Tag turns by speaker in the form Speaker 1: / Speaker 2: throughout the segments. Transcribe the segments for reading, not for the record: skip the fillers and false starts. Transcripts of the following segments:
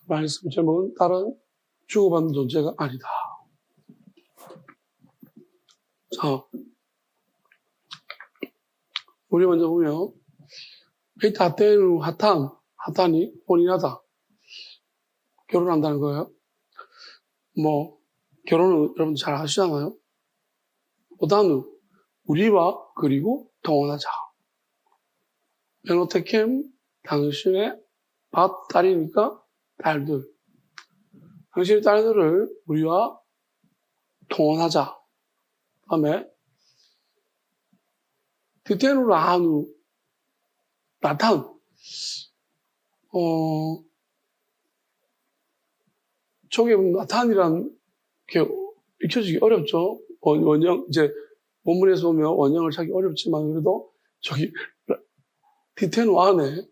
Speaker 1: 말씀 제목은 다른 주고받는 존재가 아니다. 자, 우리 먼저 보면 베이타테는 하탄이 혼인하다. 결혼한다는 거예요. 뭐 결혼은 여러분 잘 아시잖아요. 보다는 우리와 그리고 동원하자. 베노테켐 당신의 딸이니까 딸들. 당신의 딸들을 우리와 동원하자. 다음에 디테누 라하누 나탄. 저게 나탄이란 게 익혀지기 어렵죠. 원형 이제 본문에서 보면 원형을 찾기 어렵지만 그래도 저기 디테누 안에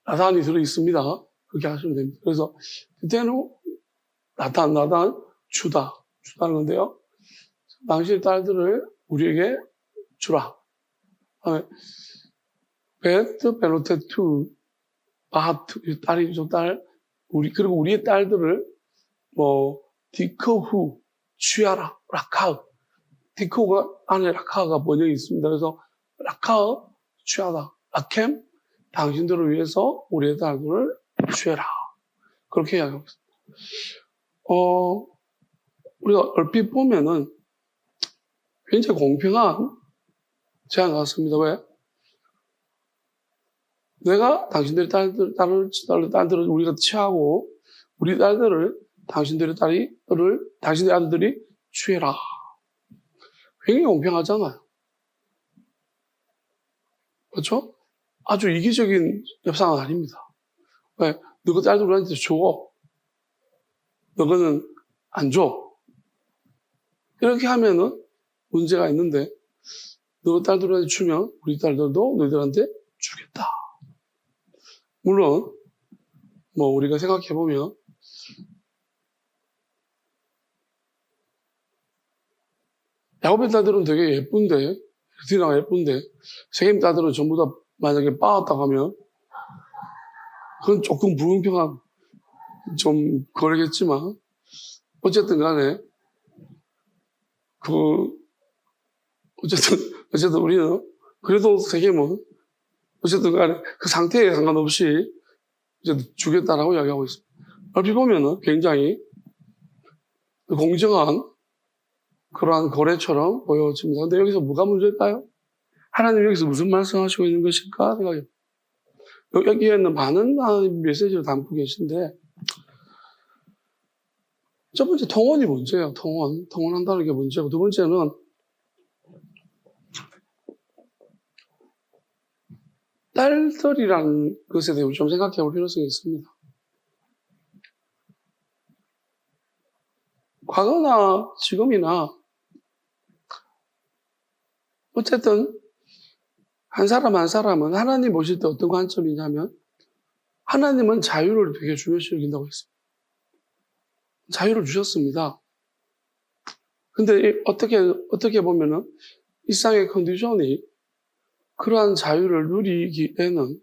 Speaker 1: 나탄이 들어 있습니다. 그렇게 하시면 됩니다. 그래서 디테누 나탄 주다는 건데요. 당신의 딸들을 우리에게 주라. 다음에 베노테투 바하트 딸이죠. 그리고 우리의 딸들을 디크후 취하라. 라카우. 디크후가 안에 라카우가 번역이 있습니다. 그래서 라카우 취하다. 라켐 당신들을 위해서 우리의 딸들을 취해라. 그렇게 이야기하고 있습니다. 우리가 얼핏 보면은 굉장히 공평한 제안 같습니다. 왜? 내가 당신들의 딸들을 우리가 취하고 우리 딸들을 당신들의 아들들이 취해라. 굉장히 공평하잖아요. 그렇죠? 아주 이기적인 협상은 아닙니다. 왜? 너가 딸들 우리한테 줘. 너거는 안 줘. 이렇게 하면은 문제가 있는데 너 딸들한테 주면 우리 딸들도 너희들한테 주겠다. 물론 우리가 생각해보면 야곱의 딸들은 되게 예쁜데 디나가 예쁜데 세겜 딸들은 전부 다 만약에 빠았다고 하면 그건 조금 불공평한 좀 그러겠지만 어쨌든 간에 어쨌든 우리는 그래도 세겜은 어쨌든 간에 그 상태에 상관없이 이제 주겠다라고 이야기하고 있습니다. 얼핏 보면은 굉장히 공정한 그러한 거래처럼 보여집니다. 근데 여기서 뭐가 문제일까요? 하나님 여기서 무슨 말씀하시고 있는 것일까 생각해요. 여기에는 많은 하나님 메시지를 담고 계신데 첫 번째 통원이 문제예요. 통원한다는 게 문제고 두 번째는 딸들이라는 것에 대해 좀 생각해 볼 필요성이 있습니다. 과거나 지금이나 어쨌든 한 사람은 하나님 보실 때 어떤 관점이냐면 하나님은 자유를 되게 중요시 여긴다고 했습니다. 자유를 주셨습니다. 근데 어떻게 보면은 일상의 컨디션이 그러한 자유를 누리기에는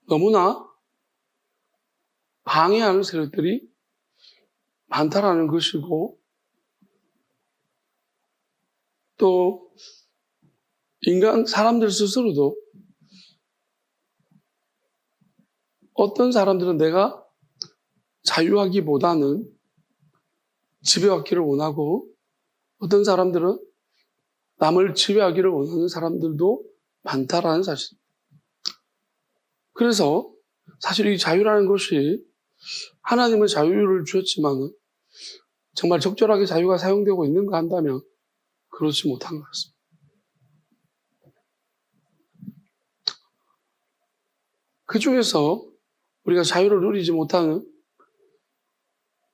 Speaker 1: 너무나 방해하는 세력들이 많다라는 것이고 또 사람들 스스로도 어떤 사람들은 내가 자유하기보다는 지배받기를 원하고 어떤 사람들은 남을 지배하기를 원하는 사람들도 많다라는 사실. 그래서 사실 이 자유라는 것이 하나님은 자유를 주셨지만 정말 적절하게 자유가 사용되고 있는가 한다면 그렇지 못한 것 같습니다. 그 중에서 우리가 자유를 누리지 못하는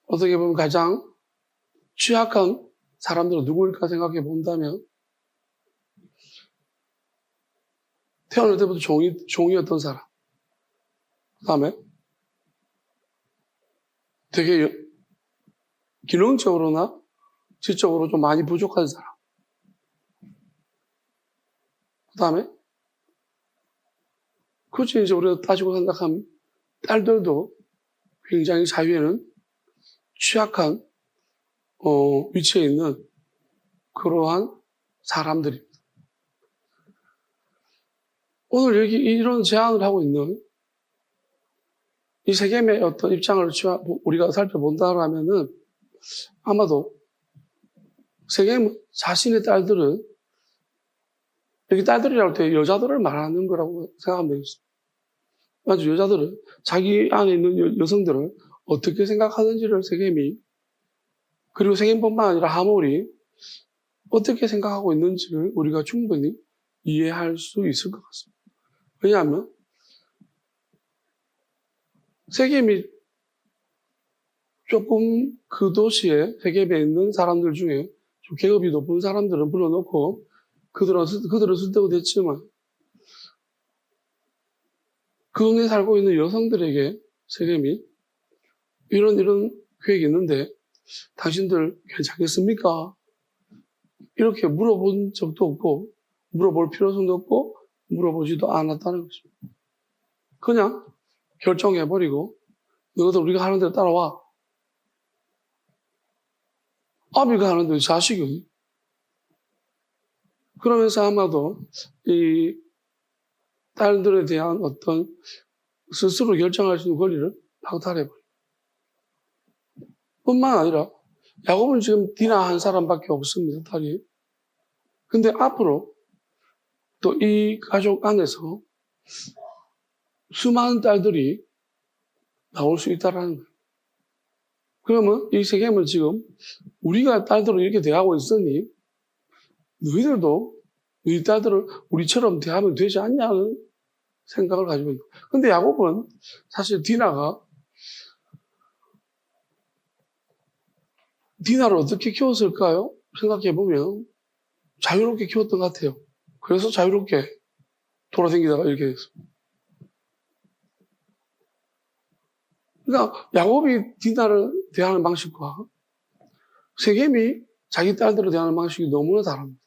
Speaker 1: 어떻게 보면 가장 취약한 사람들은 누구일까 생각해 본다면 태어날 때부터 종이었던 사람. 그 다음에 되게 기능적으로나 지적으로 좀 많이 부족한 사람. 그 다음에 굳이 이제 우리가 따지고 생각하면 딸들도 굉장히 사회에는 취약한 위치에 있는 그러한 사람들입니다. 오늘 여기 이런 제안을 하고 있는 이 세겜의 어떤 입장을 우리가 살펴본다라면은 아마도 세겜 자신의 딸들은 여기 딸들이라고 할 때 여자들을 말하는 거라고 생각하면 되겠습니다. 아주 여자들은 자기 안에 있는 여성들을 어떻게 생각하는지를 세겜이 그리고 세겜뿐만 아니라 하몰이 어떻게 생각하고 있는지를 우리가 충분히 이해할 수 있을 것 같습니다. 왜냐하면 세겜이 조금 그 도시에 세겜에 있는 사람들 중에 좀 계급이 높은 사람들은 불러놓고 그들은 쓸데고 됐지만 그 동네에 살고 있는 여성들에게 세겜이 이런 계획이 있는데 당신들 괜찮겠습니까? 이렇게 물어본 적도 없고 물어볼 필요성도 없고 물어보지도 않았다는 것입니다. 그냥 결정해버리고 너희들 우리가 하는 대로 따라와. 아비가 하는 대로 자식이. 그러면서 아마도 이 딸들에 대한 어떤 스스로 결정할 수 있는 권리를 박탈해버려요. 뿐만 아니라 야곱은 지금 디나 한 사람밖에 없습니다, 딸이. 근데 앞으로 또 이 가족 안에서 수많은 딸들이 나올 수 있다라는 거예요. 그러면 이 세겜은 지금 우리가 딸들을 이렇게 대하고 있으니 너희들도 너희 딸들을 우리처럼 대하면 되지 않냐는 생각을 가지고 있는 거예요. 근데 야곱은 사실 디나를 어떻게 키웠을까요? 생각해보면 자유롭게 키웠던 것 같아요. 그래서 자유롭게 돌아다니다가 이렇게 됐습니다. 그러니까 야곱이 디나를 대하는 방식과 세겜이 자기 딸들을 대하는 방식이 너무나 다릅니다.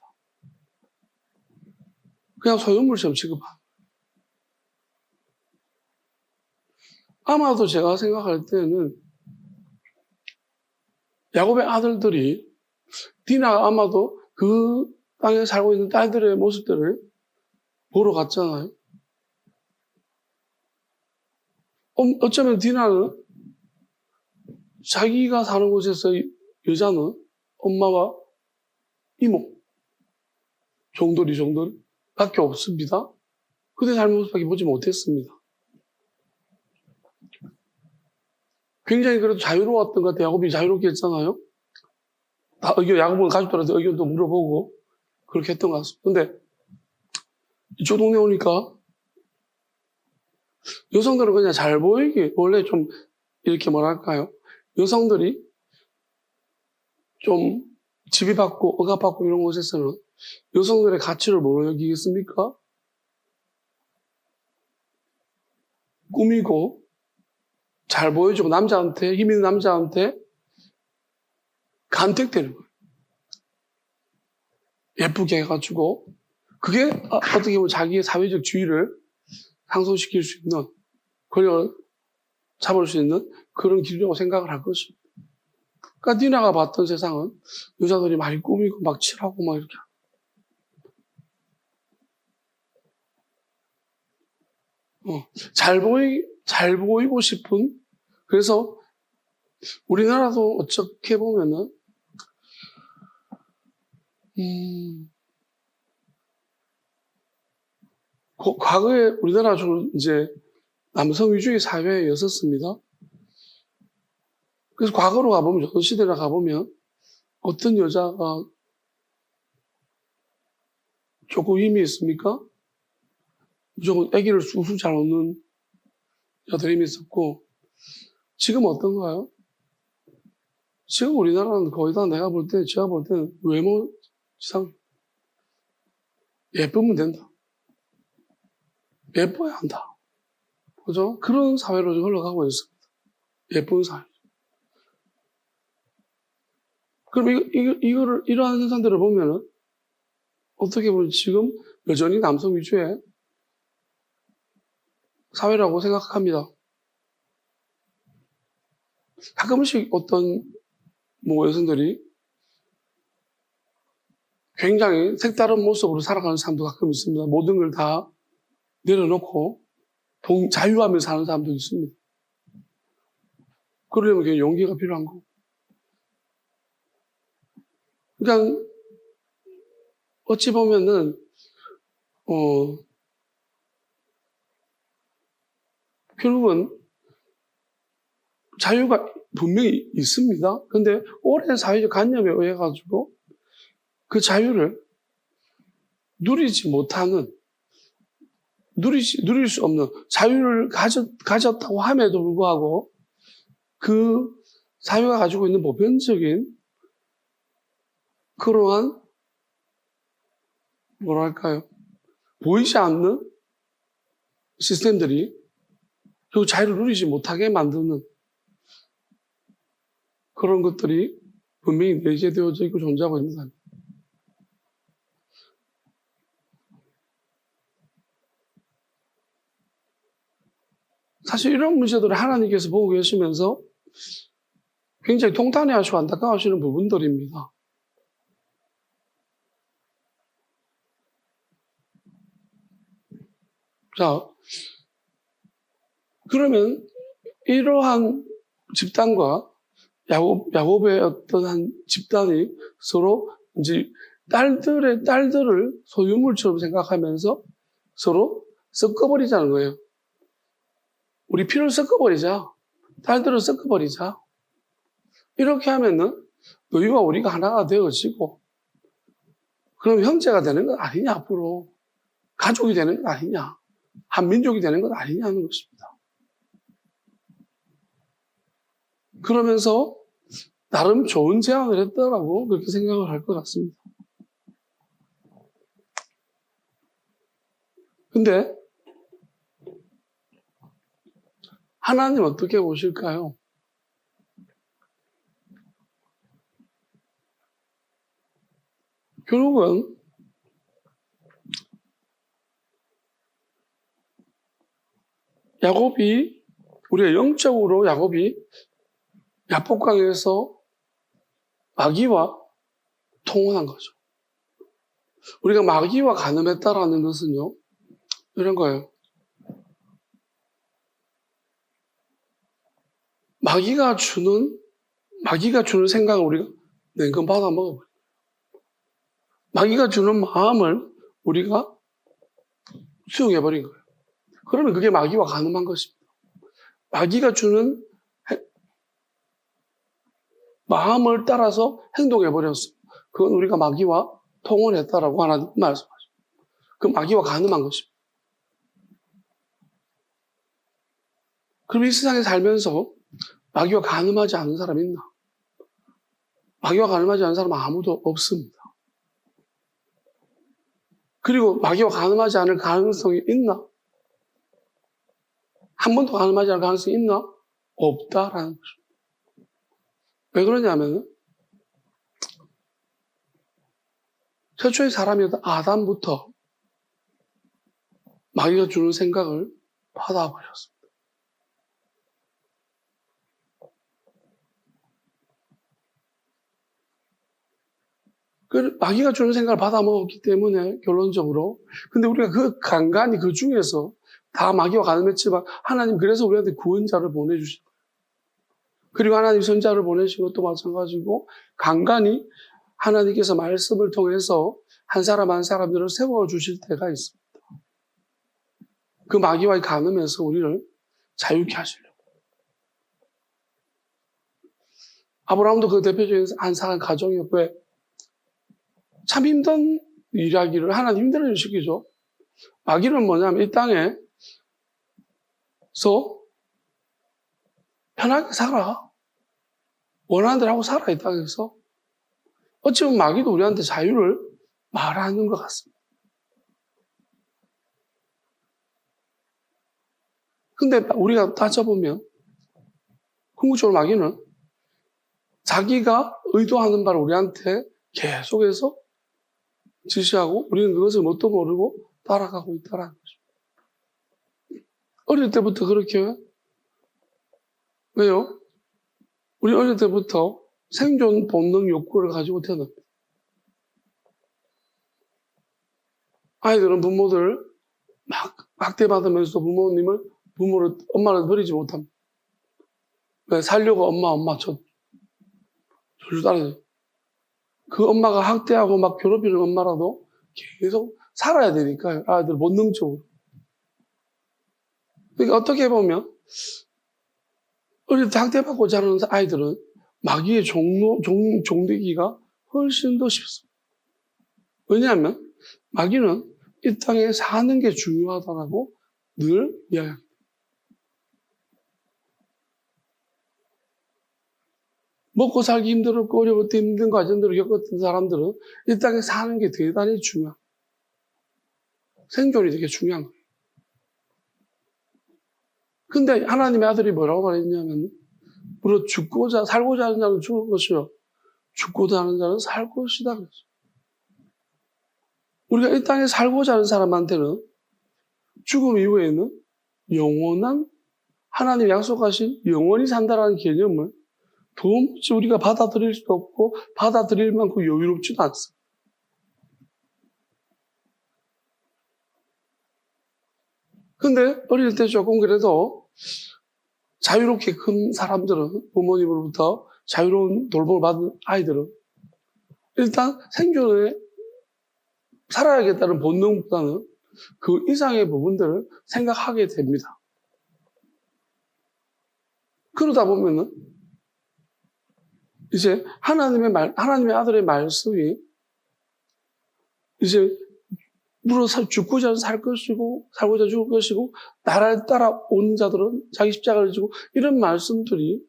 Speaker 1: 그냥 소유물처럼 취급하는. 아마도 제가 생각할 때는 야곱의 아들들이 디나가 아마도 그 땅에 살고 있는 딸들의 모습들을 보러 갔잖아요. 어쩌면 디나는 자기가 사는 곳에서 여자는 엄마와 이모, 종돌이 밖에 없습니다. 그들의 삶의 모습밖에 보지 못했습니다. 굉장히 그래도 자유로웠던 것 같아요. 야곱이 자유롭게 했잖아요. 야곱은 가족들한테 의견도 물어보고 그렇게 했던 것 같습니다. 근데 이쪽 동네 오니까 여성들은 그냥 잘 보이게, 원래 좀 이렇게 뭐랄까요. 여성들이 좀 지배받고 억압받고 이런 곳에서는 여성들의 가치를 뭐로 여기겠습니까? 꾸미고 잘 보여주고 남자한테, 힘 있는 남자한테 간택되는 거예요. 예쁘게 해가지고 그게 어떻게 보면 자기의 사회적 지위를 상승시킬 수 있는, 권력을 잡을 수 있는 그런 길이라고 생각을 할 것입니다. 그러니까 디나가 봤던 세상은 여자들이 많이 꾸미고 막 칠하고 막 이렇게. 잘 보이고 싶은, 그래서 우리나라도 어떻게 보면은, 과거에 우리나라 주로 이제 남성 위주의 사회였었습니다. 그래서 과거로 가보면, 조선시대로 가보면, 어떤 여자가 조금 힘이 있습니까? 무조건 아기를 쑥쑥 잘 얻는 여자들이 힘이 있었고, 지금 어떤가요? 지금 우리나라는 거의 다 제가 볼 때는 외모 지상, 예쁘면 된다. 예뻐야 한다. 그죠? 그런 사회로 좀 흘러가고 있습니다. 예쁜 사회. 그럼 이러한 현상들을 보면은, 어떻게 보면 지금 여전히 남성 위주의 사회라고 생각합니다. 가끔씩 어떤 여성들이 굉장히 색다른 모습으로 살아가는 사람도 가끔 있습니다. 모든 걸 다 내려놓고 자유하며 사는 사람도 있습니다. 그러려면 그냥 용기가 필요한 거고. 그냥 어찌 보면은 결국은 자유가 분명히 있습니다. 근데 오랜 사회적 관념에 의해 가지고 그 자유를 누리지 못하는, 누릴 수 없는 자유를 가졌다고 함에도 불구하고 그 사회가 가지고 있는 보편적인 그러한 보이지 않는 시스템들이 그 자유를 누리지 못하게 만드는 그런 것들이 분명히 내재되어져 있고 존재하고 있는 사람. 사실 이런 문제들을 하나님께서 보고 계시면서 굉장히 통탄해하시고 안타까워하시는 부분들입니다. 자, 그러면 이러한 집단과 야곱의 어떤 한 집단이 서로 이제 딸들을 소유물처럼 생각하면서 서로 섞어버리자는 거예요. 우리 피를 섞어버리자. 딸들을 섞어버리자. 이렇게 하면은 너희와 우리가 하나가 되어지고, 그럼 형제가 되는 건 아니냐, 앞으로. 가족이 되는 건 아니냐. 한 민족이 되는 건 아니냐는 것입니다. 그러면서 나름 좋은 제안을 했다라고 그렇게 생각을 할 것 같습니다. 근데 하나님 어떻게 보실까요? 결국은 우리가 영적으로 야곱이 야복강에서 마귀와 통혼한 거죠. 우리가 마귀와 간음했다라는 것은요, 이런 거예요. 마귀가 주는 생각을 우리가 냉큼 받아 먹어버려요. 마귀가 주는 마음을 우리가 수용해버린 거예요. 그러면 그게 마귀와 간음한 것입니다. 마귀가 주는 마음을 따라서 행동해버렸어요. 그건 우리가 마귀와 통혼했다라고 하나님 말씀하십니다. 그 마귀와 간음한 것입니다. 그럼 이 세상에 살면서 마귀와 간음하지 않는 사람이 있나? 마귀와 간음하지 않는 사람은 아무도 없습니다. 그리고 마귀와 간음하지 않을 가능성이 있나? 한 번도 간음하지 않을 가능성이 있나? 없다라는 것입니다. 왜 그러냐면 최초의 사람이었던 아담부터 마귀가 주는 생각을 받아버렸습니다. 마귀가 주는 생각을 받아먹었기 때문에 결론적으로, 근데 우리가 간간히 그 중에서 다 마귀와 간음했지만 하나님 그래서 우리한테 구원자를 보내주신 거예요. 그리고 하나님 선자를 보내신 것도 마찬가지고 간간히 하나님께서 말씀을 통해서 한 사람 한 사람들을 세워주실 때가 있습니다. 그 마귀와의 간음에서 우리를 자유케 하시려고. 아브라함도 그 대표적인 한 사람 가정이었고요. 참 힘든 일하기를 하나님 힘들어 시키죠. 마귀는 뭐냐면 이 땅에서 편하게 살아. 원하는 대로 하고 살아, 이 땅에서. 어찌 보면 마귀도 우리한테 자유를 말하는 것 같습니다. 근데 우리가 따져보면 궁극적으로 마귀는 자기가 의도하는 바를 우리한테 계속해서 지시하고 우리는 그것을 뭣도 모르고 따라가고 있다는 것입니다. 어릴 때부터 그렇게 왜요? 우리 어릴 때부터 생존 본능 욕구를 가지고 태어납니다. 아이들은 부모들 막 학대받으면서 엄마를 버리지 못합니다. 왜? 살려고 엄마, 줄줄 따라요. 그 엄마가 학대하고 막 괴롭히는 엄마라도 계속 살아야 되니까 아이들 본능적으로. 그러니까 어떻게 보면 어릴 때 학대받고 자라는 아이들은 마귀의 종되기가 훨씬 더 쉽습니다. 왜냐하면 마귀는 이 땅에 사는 게 중요하다라고 늘 이야기합니다. 먹고 살기 힘들었고 어려웠고 힘든 과정들을 겪었던 사람들은 이 땅에 사는 게 대단히 중요합니다. 생존이 되게 중요한 거예요. 근데 하나님의 아들이 뭐라고 말했냐면 물론 살고자 하는 자는 죽을 것이요 죽고자 하는 자는 살 것이다 그랬어요. 우리가 이 땅에 살고자 하는 사람한테는 죽음 이후에는 영원한 하나님 약속하신 영원히 산다라는 개념을 도무지 우리가 받아들일 수도 없고 받아들일 만큼 여유롭지도 않습니다. 근데 어릴 때 조금 그래도 자유롭게 큰 사람들은 부모님으로부터 자유로운 돌봄을 받은 아이들은 일단 생존에 살아야겠다는 본능보다는 그 이상의 부분들을 생각하게 됩니다. 그러다 보면은 이제 하나님의 아들의 말씀이 이제 죽고자 살 것이고 살고자 죽을 것이고 나라를 따라 온 자들은 자기 십자가를 지고 이런 말씀들이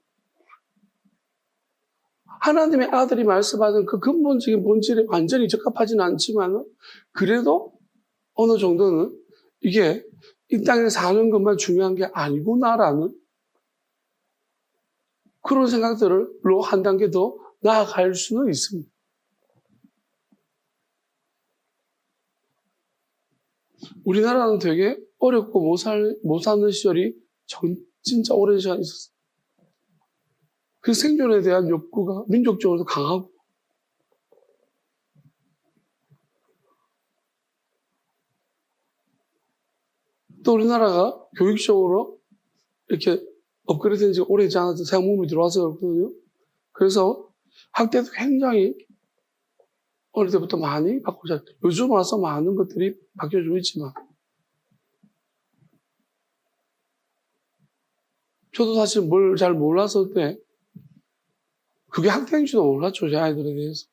Speaker 1: 하나님의 아들이 말씀하는 그 근본적인 본질에 완전히 적합하지는 않지만 그래도 어느 정도는 이게 이 땅에 사는 것만 중요한 게 아니구나라는 그런 생각들로 한 단계 더 나아갈 수는 있습니다. 우리나라는 되게 어렵고 못 사는 시절이 진짜 오랜 시간 있었어요. 그 생존에 대한 욕구가 민족적으로도 강하고 또 우리나라가 교육적으로 이렇게 업그레이드 된 지가 오래지 않아서 세상문물이 들어와서 그렇거든요. 그래서 학대도 굉장히 어릴 때부터 많이 받고 자랐어요. 요즘 와서 많은 것들이 바뀌어지고 있지만 저도 사실 뭘 잘 몰랐을 때 그게 학대인지도 몰랐죠. 제 아이들에 대해서.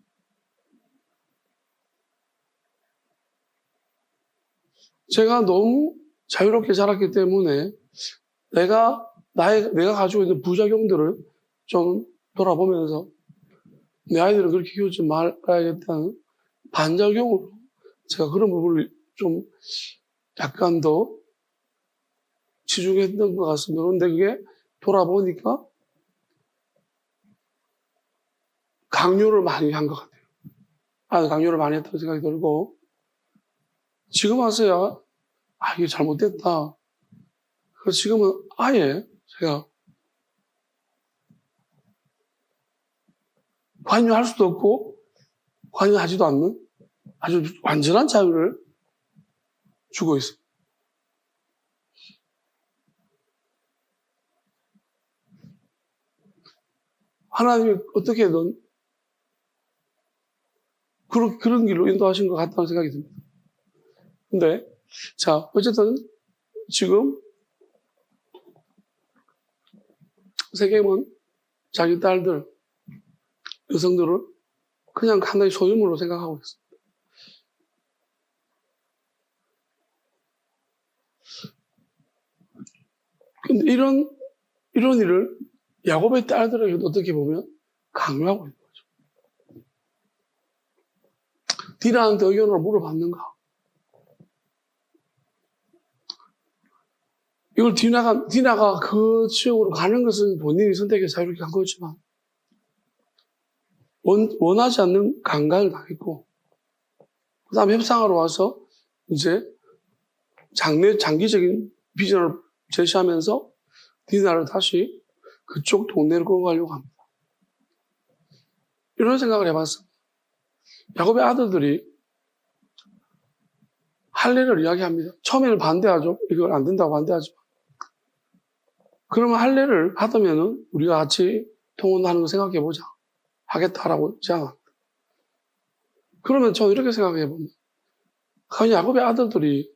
Speaker 1: 제가 너무 자유롭게 자랐기 때문에 내가 가지고 있는 부작용들을 좀 돌아보면서 내 아이들은 그렇게 키우지 말아야겠다는 반작용으로 제가 그런 부분을 좀 약간 더 치중했던 것 같습니다. 그런데 그게 돌아보니까 강요를 많이 한 것 같아요. 강요를 많이 했다고 생각이 들고 지금 와서야 이게 잘못됐다. 그래서 지금은 아예 제가 관여할 수도 없고 관여하지도 않는 아주 완전한 자유를 주고 있습니다. 하나님이 어떻게든 그런 길로 인도하신 것 같다는 생각이 듭니다. 근데 자 어쨌든 지금 세겜은 자기 딸들 여성들을 그냥 하나의 소유물로 생각하고 있습니다. 근데 이런 일을 야곱의 딸들에게도 어떻게 보면 강요하고 있는 거죠. 디나한테 의견을 물어봤는가? 이걸 디나가 그 지역으로 가는 것은 본인이 선택해서 자유롭게 한 거지만 원하지 않는 강간을 당했고 그 다음에 협상하러 와서 이제 장기적인 비전을 제시하면서 디나를 다시 그쪽 동네로 끌고 가려고 합니다. 이런 생각을 해봤습니다. 야곱의 아들들이 할례를 이야기합니다. 처음에는 반대하죠. 이걸 안 된다고 반대하죠. 그러면 할례를 받으면은 우리가 같이 통혼하는 거 생각해보자. 하겠다라고 제안합니다. 그러면 저는 이렇게 생각해봅니다. 과연 야곱의 아들들이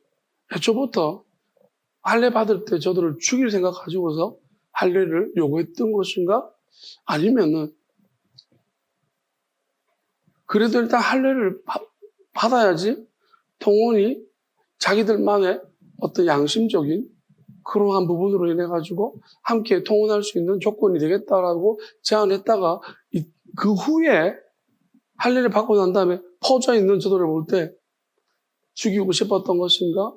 Speaker 1: 애초부터 할례 받을 때 저들을 죽일 생각 가지고서 할례를 요구했던 것인가? 아니면은 그래도 일단 할례를 받아야지 통혼이 자기들만의 어떤 양심적인 그러한 부분으로 인해 가지고 함께 통혼할 수 있는 조건이 되겠다라고 제안했다가 그 후에 할례를 받고 난 다음에 퍼져 있는 저들을 볼 때 죽이고 싶었던 것인가?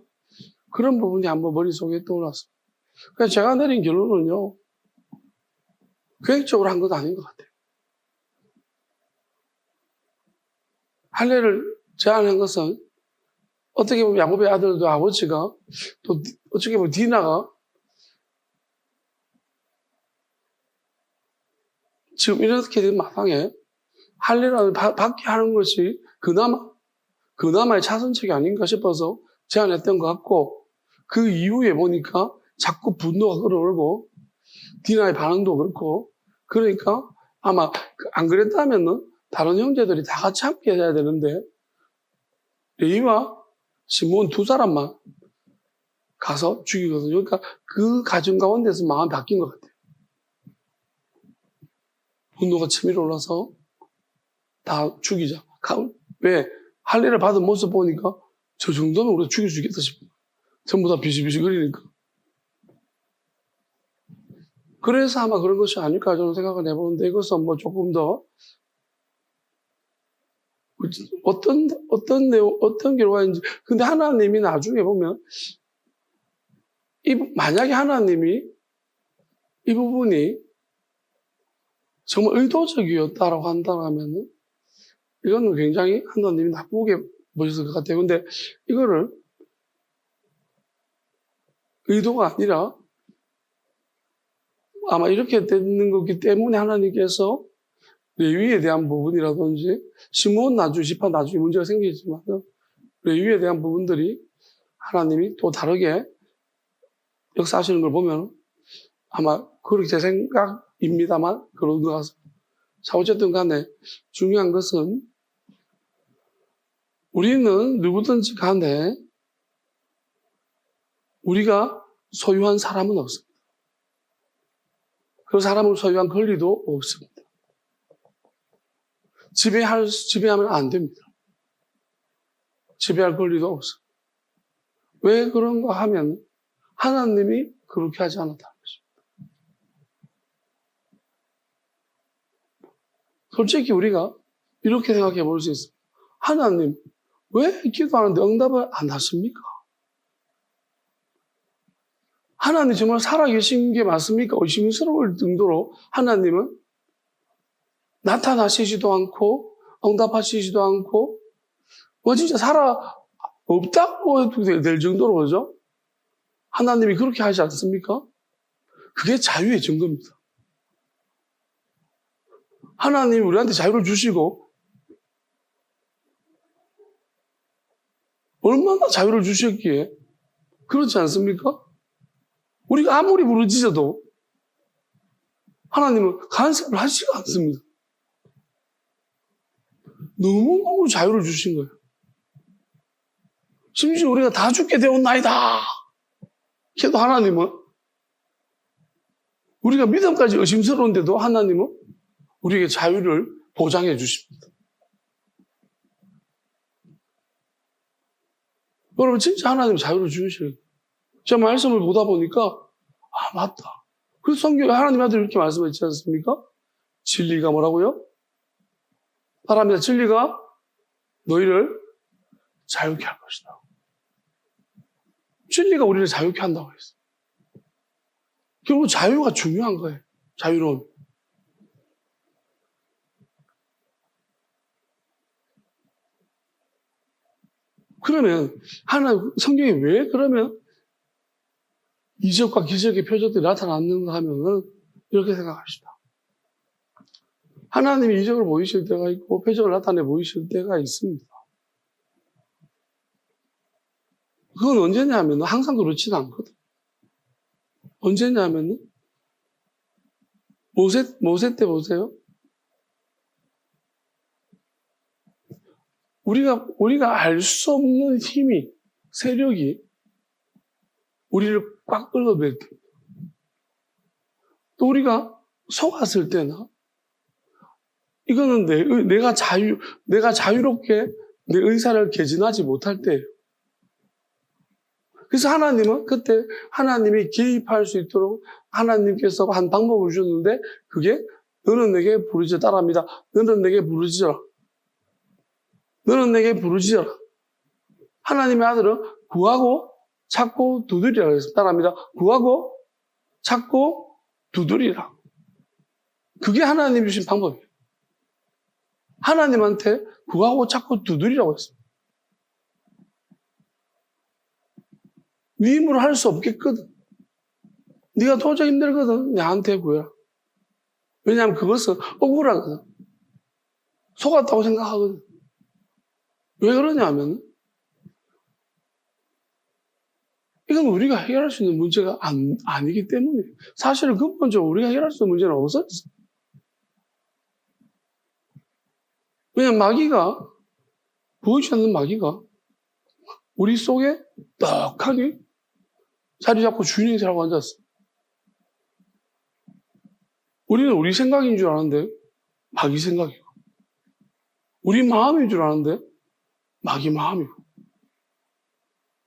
Speaker 1: 그런 부분이 한번 머릿속에 떠올랐습니다. 그래서 제가 내린 결론은요, 계획적으로 한 건 아닌 것 같아요. 할례를 제안한 것은 어떻게 보면 야곱의 아들도 아버지가 또 어떻게 보면 디나가 지금 이렇게 된 마당에 할례를 받게 하는 것이 그나마의 차선책이 아닌가 싶어서 제안했던 것 같고, 그 이후에 보니까 자꾸 분노가 끌어오르고 디나의 반응도 그렇고, 그러니까 아마 안 그랬다면은 다른 형제들이 다 같이 함께 해야 되는데 레위와 시몬 두 사람만 가서 죽이거든요. 그러니까 그 가정 가운데서 마음이 바뀐 것 같아요. 분노가 치밀어 올라서 다 죽이자. 왜? 할례를 받은 모습 보니까 저 정도는 우리가 죽일 수 있겠다 싶어요. 전부 다 비시비시거리니까. 그래서 아마 그런 것이 아닐까 저는 생각을 해보는데, 이것은 뭐 조금 더 어떤 내용, 어떤 결과인지. 근데 하나님이 나중에 보면 만약에 하나님이 이 부분이 정말 의도적이었다라고 한다면 이거는 굉장히 하나님이 나쁘게 보셨을 것 같아요. 근데 이거를 의도가 아니라 아마 이렇게 되는 거기 때문에 하나님께서 레위에 대한 부분이라든지 시므온 나중, 지파 나중에 문제가 생기지만 레위에 대한 부분들이 하나님이 또 다르게 역사하시는 걸 보면 아마 그렇게 제 생각입니다만 그런 것 같습니다. 자, 어쨌든 간에 중요한 것은 우리는 누구든지 간에 우리가 소유한 사람은 없습니다. 그 사람을 소유한 권리도 없습니다. 지배하면 안 됩니다. 지배할 권리도 없습니다. 왜 그런가 하면 하나님이 그렇게 하지 않았다는 것입니다. 솔직히 우리가 이렇게 생각해 볼 수 있습니다. 하나님, 왜 기도하는데 응답을 안 하십니까? 하나님 정말 살아계신 게 맞습니까? 의심스러울 정도로 하나님은 나타나시지도 않고 응답하시지도 않고 진짜 없다고 해도 될 정도로 그러죠? 하나님이 그렇게 하지 않습니까? 그게 자유의 증거입니다. 하나님이 우리한테 자유를 주시고 얼마나 자유를 주셨기에 그렇지 않습니까? 우리가 아무리 부르짖어도 하나님은 간섭을 하시지 않습니다. 너무너무 자유를 주신 거예요. 심지어 우리가 다 죽게 되었나이다 해도 하나님은, 우리가 믿음까지 의심스러운데도 하나님은 우리에게 자유를 보장해 주십니다. 여러분 진짜 하나님 자유를 주셔요. 제가 말씀을 보다 보니까 맞다. 그래서 성경에 하나님 아들이 이렇게 말씀하지 않습니까? 진리가 뭐라고요? 사람이다. 진리가 너희를 자유케 할 것이다. 진리가 우리를 자유케 한다고 했어요. 결국 자유가 중요한 거예요. 자유로움. 그러면 성경이 왜 그러면 이적과 기적의 표적들이 나타났는가 하면은 이렇게 생각합시다. 하나님이 이적을 보이실 때가 있고 표적을 나타내 보이실 때가 있습니다. 그건 언제냐면 항상 그렇지는 않거든. 언제냐면 모세 때 보세요. 우리가 알 수 없는 힘이, 세력이 우리를 꽉 끌어들일 때, 또 우리가 속았을 때나, 이거는 내가 자유롭게 내 의사를 개진하지 못할 때예요. 그래서 하나님은 그때 하나님이 개입할 수 있도록 하나님께서 한 방법을 주셨는데, 그게 너는 내게 부르짖어 따라합니다. 너는 내게 부르짖어라. 너는 내게 부르짖어라. 하나님의 아들은 구하고 찾고 두드리라 그랬습니다. 따라합니다. 구하고 찾고 두드리라. 그게 하나님이 주신 방법이에요. 하나님한테 구하고 찾고 두드리라고 했습니다. 네 힘으로 할 수 없겠거든. 네가 도저히 힘들거든. 나한테 구해라. 왜냐하면 그것은 억울하거든. 속았다고 생각하거든. 왜 그러냐면 이건 우리가 해결할 수 있는 문제가 아니기 때문에 사실은 근본적으로 우리가 해결할 수 있는 문제는 없었어. 왜냐하면 마귀가 보이지 않는 마귀가 우리 속에 떡하니 자리 잡고 주인 행세하고 앉았어. 우리는 우리 생각인 줄 아는데 마귀 생각이고, 우리 마음인 줄 아는데 마귀 마음이고,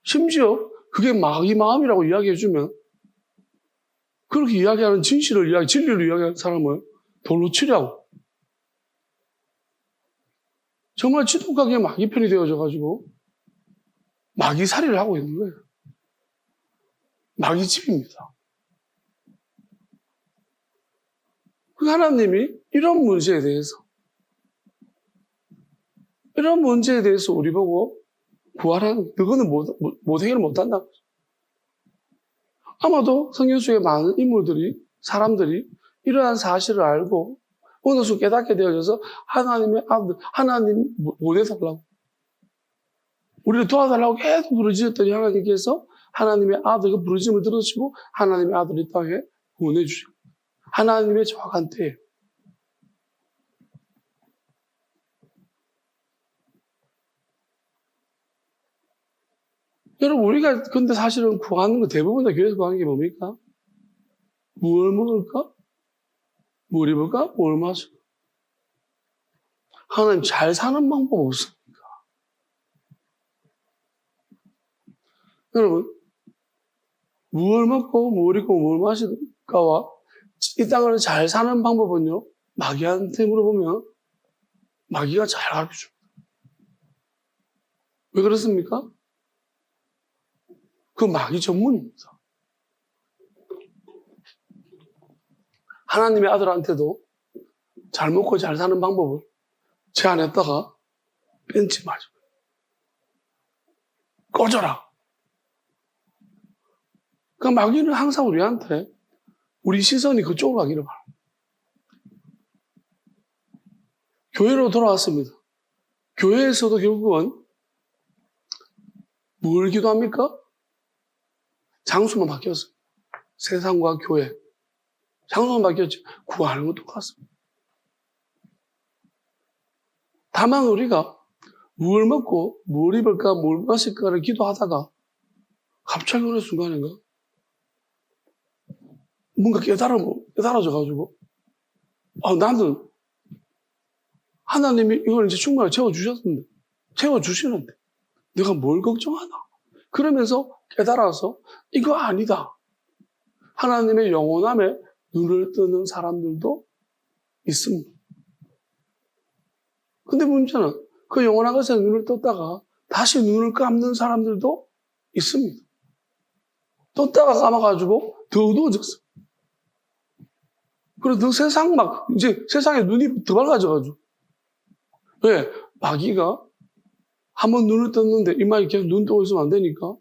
Speaker 1: 심지어 그게 마귀 마음이라고 이야기해주면 그렇게 이야기하는 진리를 이야기하는 사람을 돌로 치려고 정말 지독하게 마귀 편이 되어져가지고 마귀 살이를 하고 있는 거예요. 마귀 집입니다. 그 하나님이 이런 문제에 대해서 우리 보고 구하라는, 그거는 못 해결 못한다. 아마도 성경 속에 많은 인물들이, 사람들이 이러한 사실을 알고 어느 순간 깨닫게 되어져서 하나님의 아들, 하나님 보내달라고, 우리를 도와달라고 계속 부르짖었더니 하나님께서 하나님의 아들 그 부르짖음을 들으시고 하나님의 아들을 이 땅에 보내주시고, 하나님의 정확한 때에. 여러분, 우리가 근데 사실은 구하는 거 대부분 다 교회에서 구하는 게 뭡니까? 뭘 먹을까? 뭘 입을까? 뭘 마실까? 하나님 잘 사는 방법 없습니까? 여러분, 뭘 먹고 뭘 입고 뭘 마실까와 이 땅을 잘 사는 방법은요, 마귀한테 물어보면 마귀가 잘 가르쳐줍니다. 왜 그렇습니까? 그 마귀 전문입니다. 하나님의 아들한테도 잘 먹고 잘 사는 방법을 제안했다가 뺀지 마죠. 꺼져라. 그 마귀는 항상 우리한테 우리 시선이 그쪽으로 가기를 바랍니다. 교회로 돌아왔습니다. 교회에서도 결국은 뭘 기도합니까? 장소만 바뀌었어요. 세상과 교회. 장소만 바뀌었지. 구하는 건 똑같습니다. 다만 우리가 뭘 먹고 뭘 입을까 뭘 마실까를 기도하다가 갑자기 어느 순간인가 뭔가 깨달아져가지고 나는 하나님이 이걸 이제 충분히 채워주시는데 내가 뭘 걱정하나? 그러면서 깨달아서 이거 아니다. 하나님의 영원함에 눈을 뜨는 사람들도 있습니다. 근데 문제는 그 영원한 것에 눈을 떴다가 다시 눈을 감는 사람들도 있습니다. 떴다가 감아가지고 더 어두워졌어요. 그래서 더 이제 세상에 눈이 더 밝아져가지고. 왜? 마귀가 한번 눈을 떴는데 이마에 계속 눈 뜨고 있으면 안 되니까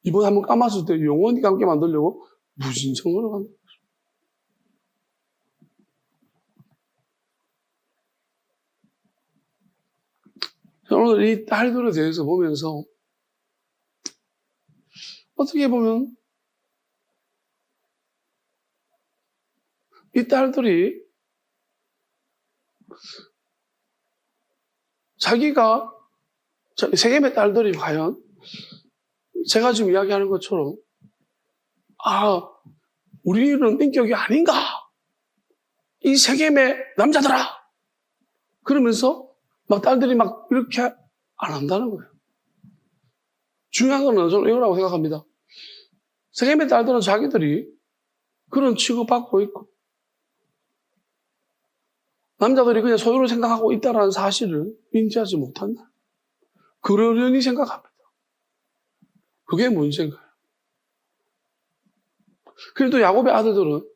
Speaker 1: 이번에 한번 감았을 때 영원히 감게 만들려고 무진청으로 간다. 오늘 이 딸들에 대해서 보면서 어떻게 보면 이 딸들이 자기가 세겜의 딸들이 과연 제가 지금 이야기하는 것처럼 우리는 인격이 아닌가? 이 세겜의 남자들아! 그러면서 막 딸들이 막 이렇게 안 한다는 거예요. 중요한 건 저는 이거라고 생각합니다. 세겜의 딸들은 자기들이 그런 취급받고 있고 남자들이 그냥 소유를 생각하고 있다는 사실을 인지하지 못한다. 그러려니 생각합니다. 그게 문제인 거예요. 그래도 야곱의 아들들은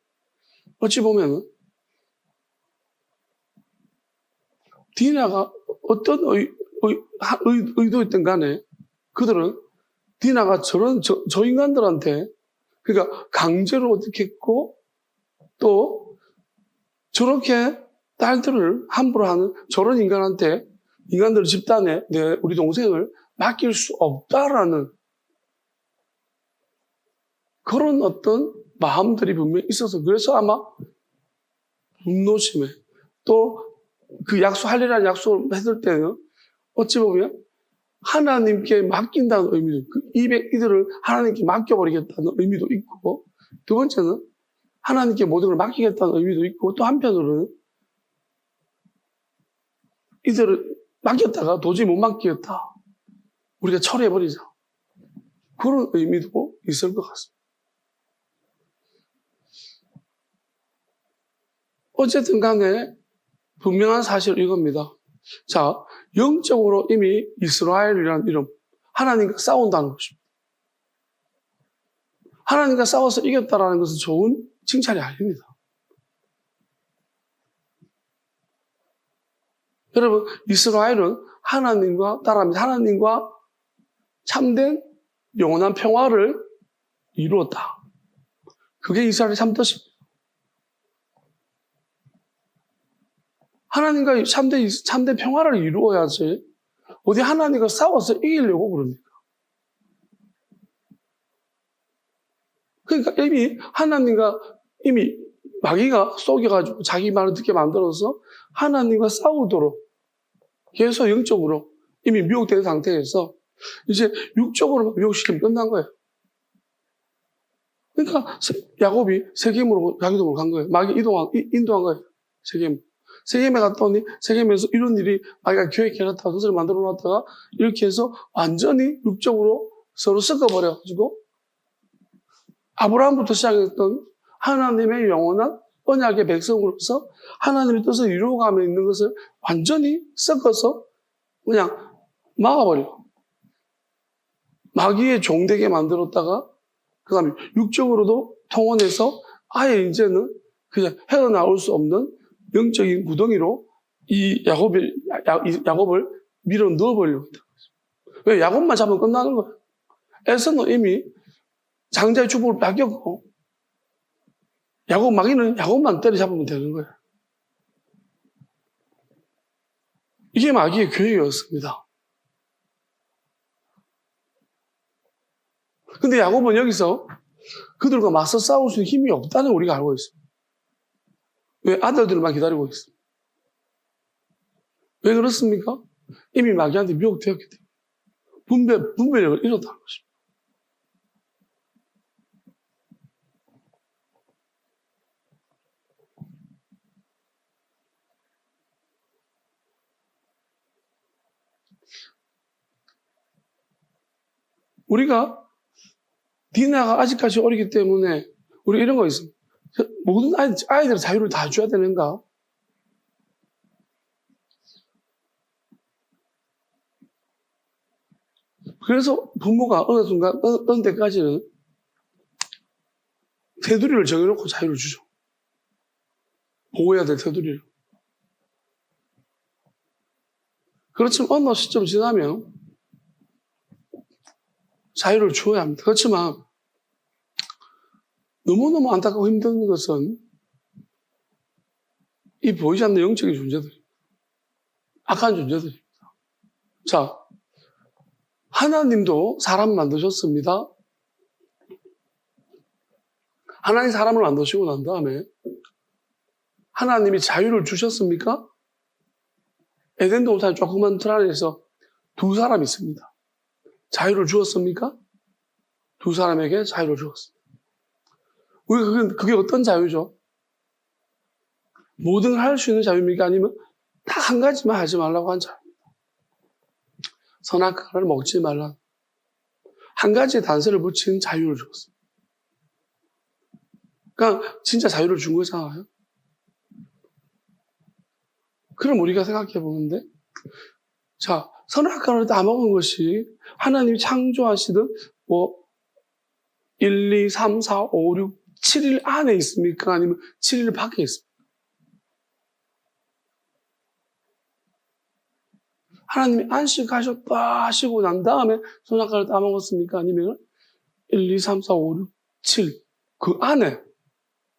Speaker 1: 어찌 보면 디나가 어떤 의도였든 간에 그들은 디나가 저 인간들한테 그러니까 강제로 어떻게 했고 또 저렇게 딸들을 함부로 하는 저런 인간들 집단에 우리 동생을 맡길 수 없다라는 그런 어떤 마음들이 분명히 있어서 그래서 아마 분노심에 또 그 약속하리라는 약속을 했을 때는 어찌 보면 하나님께 맡긴다는 의미도 있고 이들을 하나님께 맡겨버리겠다는 의미도 있고 두 번째는 하나님께 모든 걸 맡기겠다는 의미도 있고 또 한편으로는 이들을 맡겼다가 도저히 못 맡기겠다. 우리가 처리해버리자. 그런 의미도 있을 것 같습니다. 어쨌든 간에 분명한 사실은 이겁니다. 자, 영적으로 이미 이스라엘이라는 이름, 하나님과 싸운다는 것입니다. 하나님과 싸워서 이겼다는 것은 좋은 칭찬이 아닙니다. 여러분, 이스라엘은 하나님과 따라합니다. 하나님과 참된 영원한 평화를 이루었다. 그게 이스라엘의 참뜻입니다. 하나님과 참된 평화를 이루어야지 어디 하나님과 싸워서 이기려고 그럽니까? 그러니까 이미 마귀가 속여가지고 자기 말을 듣게 만들어서 하나님과 싸우도록 계속 영적으로 이미 미혹된 상태에서 이제 육적으로 미혹시키면 끝난 거예요. 그러니까 야곱이 세겜으로 자기도 간 거예요. 마귀 인도한 거예요. 세겜에 갔더니 세겜에서 이런 일이 마귀가 계획해놨다가 그것을 만들어 놨다가 이렇게 해서 완전히 육적으로 서로 섞어버려가지고 아브라함부터 시작했던 하나님의 영원한 언약의 백성으로서 하나님의 뜻을 이루어가며 있는 것을 완전히 섞어서 그냥 막아버려. 마귀의 종되게 만들었다가 그 다음에 육적으로도 통원해서 아예 이제는 그냥 헤어나올 수 없는 영적인 구덩이로 이 야곱을 밀어 넣어버리려고 했다. 왜? 야곱만 잡으면 끝나는 거예요. 에서는 이미 장자의 축복을 뺏겼고 마귀는 야곱만 때려잡으면 되는 거예요. 이게 마귀의 계획이었습니다. 근데 야곱은 여기서 그들과 맞서 싸울 수 있는 힘이 없다는 우리가 알고 있습니다. 왜? 아들들만 기다리고 있습니다. 왜 그렇습니까? 이미 마귀한테 미혹되었기 때문에 분별력을 잃었다는 것입니다. 우리가 디나가 아직까지 어리기 때문에 우리 이런 거 있습니다. 모든 아이들의 자유를 다 줘야 되는가? 그래서 부모가 어느 순간, 어느 때까지는 테두리를 정해놓고 자유를 주죠. 보호해야 될 테두리를. 그렇지만 어느 시점 지나면 자유를 주어야 합니다. 그렇지만 너무너무 안타깝고 힘든 것은 이 보이지 않는 영적인 존재들입니다. 악한 존재들입니다. 자, 하나님도 사람 만드셨습니다. 하나님 사람을 만드시고 난 다음에 하나님이 자유를 주셨습니까? 에덴 동산 조그만 틀 안에서 두 사람이 있습니다. 자유를 주었습니까? 두 사람에게 자유를 주었습니다. 그게 어떤 자유죠? 모든 걸 할 수 있는 자유입니까? 아니면 딱 한 가지만 하지 말라고 한 자유입니다. 선악과를 먹지 말라. 한 가지 단서를 붙인 자유를 주었습니다. 그러니까 진짜 자유를 준 거잖아요. 그럼 우리가 생각해 보는데, 자, 선악과를 다 먹은 것이 하나님이 창조하시던 1, 2, 3, 4, 5, 6, 7일 안에 있습니까? 아니면 7일 밖에 있습니까? 하나님이 안식하셨다 하시고 난 다음에 선악과를 다 먹었습니까? 아니면 1, 2, 3, 4, 5, 6, 7 그 안에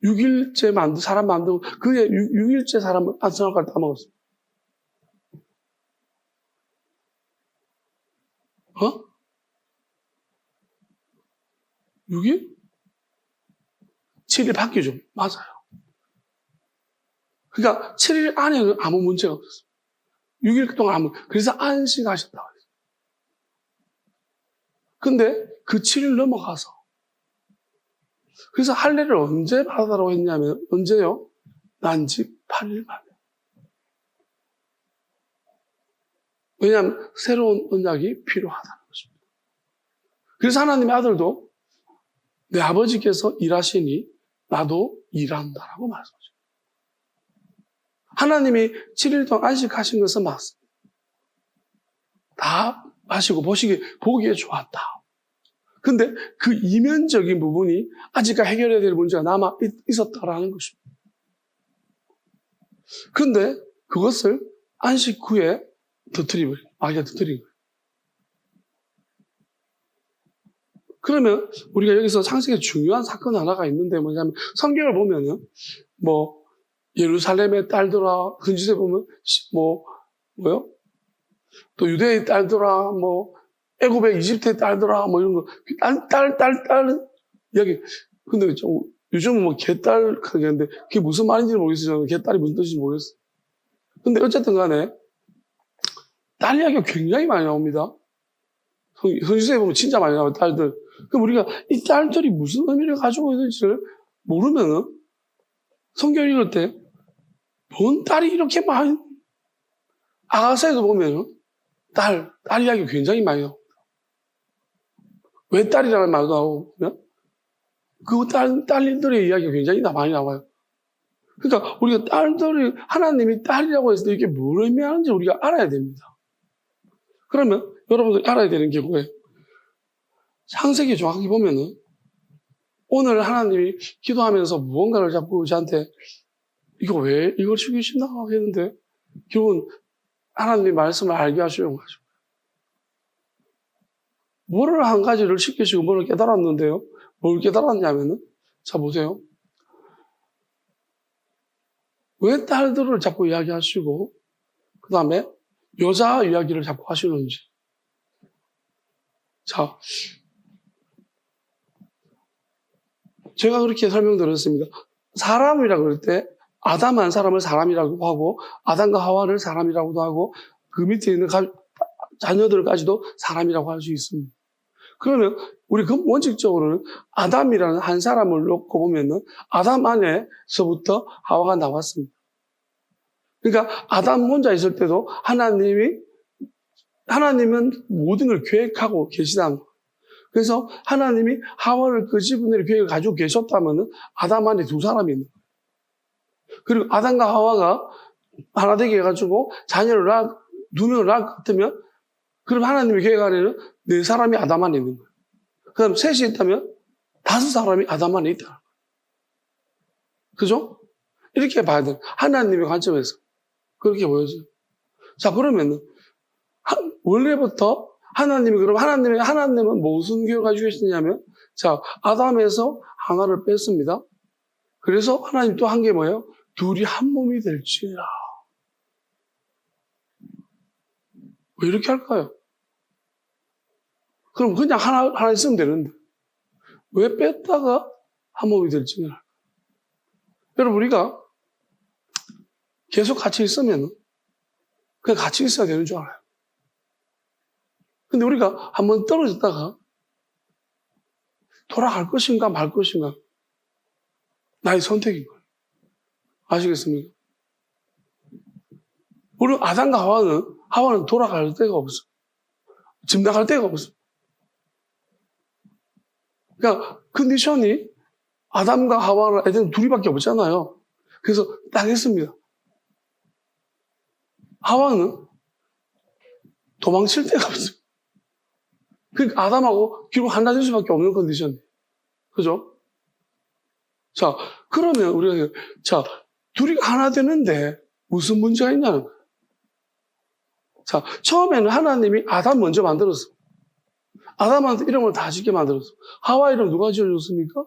Speaker 1: 6일째 사람 만들고 그게 6일째 사람을 선악과를 다 먹었습니다. 6일? 7일 바뀌죠. 맞아요. 그러니까 7일 안에는 아무 문제가 없었어요. 6일 동안 그래서 안식하셨다고 했어요. 근데 그 7일 넘어가서 그래서 할례를 언제 받아라고 했냐면 언제요? 난지 8일 만에. 왜냐하면 새로운 언약이 필요하다는 것입니다. 그래서 하나님의 아들도 내 아버지께서 일하시니 나도 일한다라고 말씀하셨어요. 하나님이 7일 동안 안식하신 것은 맞습니다. 다 하시고 보기에 좋았다. 근데 그 이면적인 부분이 아직까지 해결해야 될 문제가 남아 있었다라는 것입니다. 근데 그것을 안식 후에 마귀가 터뜨린 거예요. 그러면 우리가 여기서 창세기에 중요한 사건 하나가 있는데 뭐냐면 성경을 보면은 예루살렘의 딸들아 근지에 보면 뭐요? 또 유대의 딸들아 애굽의 이집트의 딸들아 이런 거 딸 이야기. 근데 요즘은 개딸 하는데 그게 무슨 말인지 모르겠어요. 개딸이 무슨 뜻인지 모르겠어요. 근데 어쨌든 간에 딸 이야기가 굉장히 많이 나옵니다. 성경에 보면 진짜 많이 나와요, 딸들. 그럼 우리가 이 딸들이 무슨 의미를 가지고 있는지를 모르면은 성경 읽을 때 본 딸이 이렇게 많이 아가서에도 보면은 딸 이야기가 굉장히 많이 나옵니다. 왜 딸이라는 말도 나오면 그 딸들의 이야기가 굉장히 많이 나와요. 그러니까 우리가 딸들이 하나님이 딸이라고 했을 때 이게 뭘 의미하는지 우리가 알아야 됩니다. 그러면 여러분들이 알아야 되는 게 뭐예요? 창세기 정확히 보면은 오늘 하나님이 기도하면서 무언가를 자꾸 저한테 왜 이걸 죽이신다고 했는데 결국은 하나님의 말씀을 알게 하시려고 하죠. 뭐를 한 가지를 시키시고 뭐를 깨달았는데요. 뭘 깨달았냐면은 자 보세요. 왜 딸들을 자꾸 이야기하시고 그 다음에 여자 이야기를 자꾸 하시는지. 자, 제가 그렇게 설명드렸습니다. 사람이라 그럴 때 아담 한 사람을 사람이라고 하고 아담과 하와를 사람이라고도 하고 그 밑에 있는 자녀들까지도 사람이라고 할 수 있습니다. 그러면 우리 원칙적으로는 아담이라는 한 사람을 놓고 보면은 아담 안에서부터 하와가 나왔습니다. 그러니까 아담 혼자 있을 때도 하나님은 모든 걸 계획하고 계시다는 거예요. 그래서 하나님이 하와를 끄집어낼 계획을 가지고 계셨다면은 아담 안에 두 사람이 있는 거예요. 그리고 아담과 하와가 하나 되게 해가지고 자녀를 두 명을 낳을 것 같으면 그럼 하나님의 계획 안에는 네 사람이 아담 안에 있는 거예요. 그럼 셋이 있다면 다섯 사람이 아담 안에 있다. 그죠? 이렇게 봐야 돼요. 하나님의 관점에서. 그렇게 보여져요. 자, 그러면은, 원래부터 하나님은 무슨 계획을 가지고 계시냐면, 자, 아담에서 하나를 뺐습니다. 그래서 하나님 또 한 게 뭐예요? 둘이 한 몸이 될지라. 왜 이렇게 할까요? 그럼 그냥 하나 있으면 되는데. 왜 뺐다가 한 몸이 될지라. 여러분, 우리가 계속 같이 있으면 그냥 같이 있어야 되는 줄 알아요. 근데 우리가 한번 떨어졌다가 돌아갈 것인가 말 것인가 나의 선택인 거예요. 아시겠습니까? 우리 아담과 하와는 돌아갈 데가 없어. 집 나갈 데가 없어. 그러니까 컨디션이 아담과 하와랑 애들은 둘이밖에 없잖아요. 그래서 딱 했습니다. 하와는 도망칠 데가 없어요. 그러니까 아담하고 결국 하나 될 수밖에 없는 컨디션. 그죠? 자, 그러면 우리가, 자, 둘이 하나 되는데 무슨 문제가 있냐는 거예요. 자, 처음에는 하나님이 아담 먼저 만들었어. 아담한테 이름을 다 짓게 만들었어. 하와 이름 누가 지어줬습니까?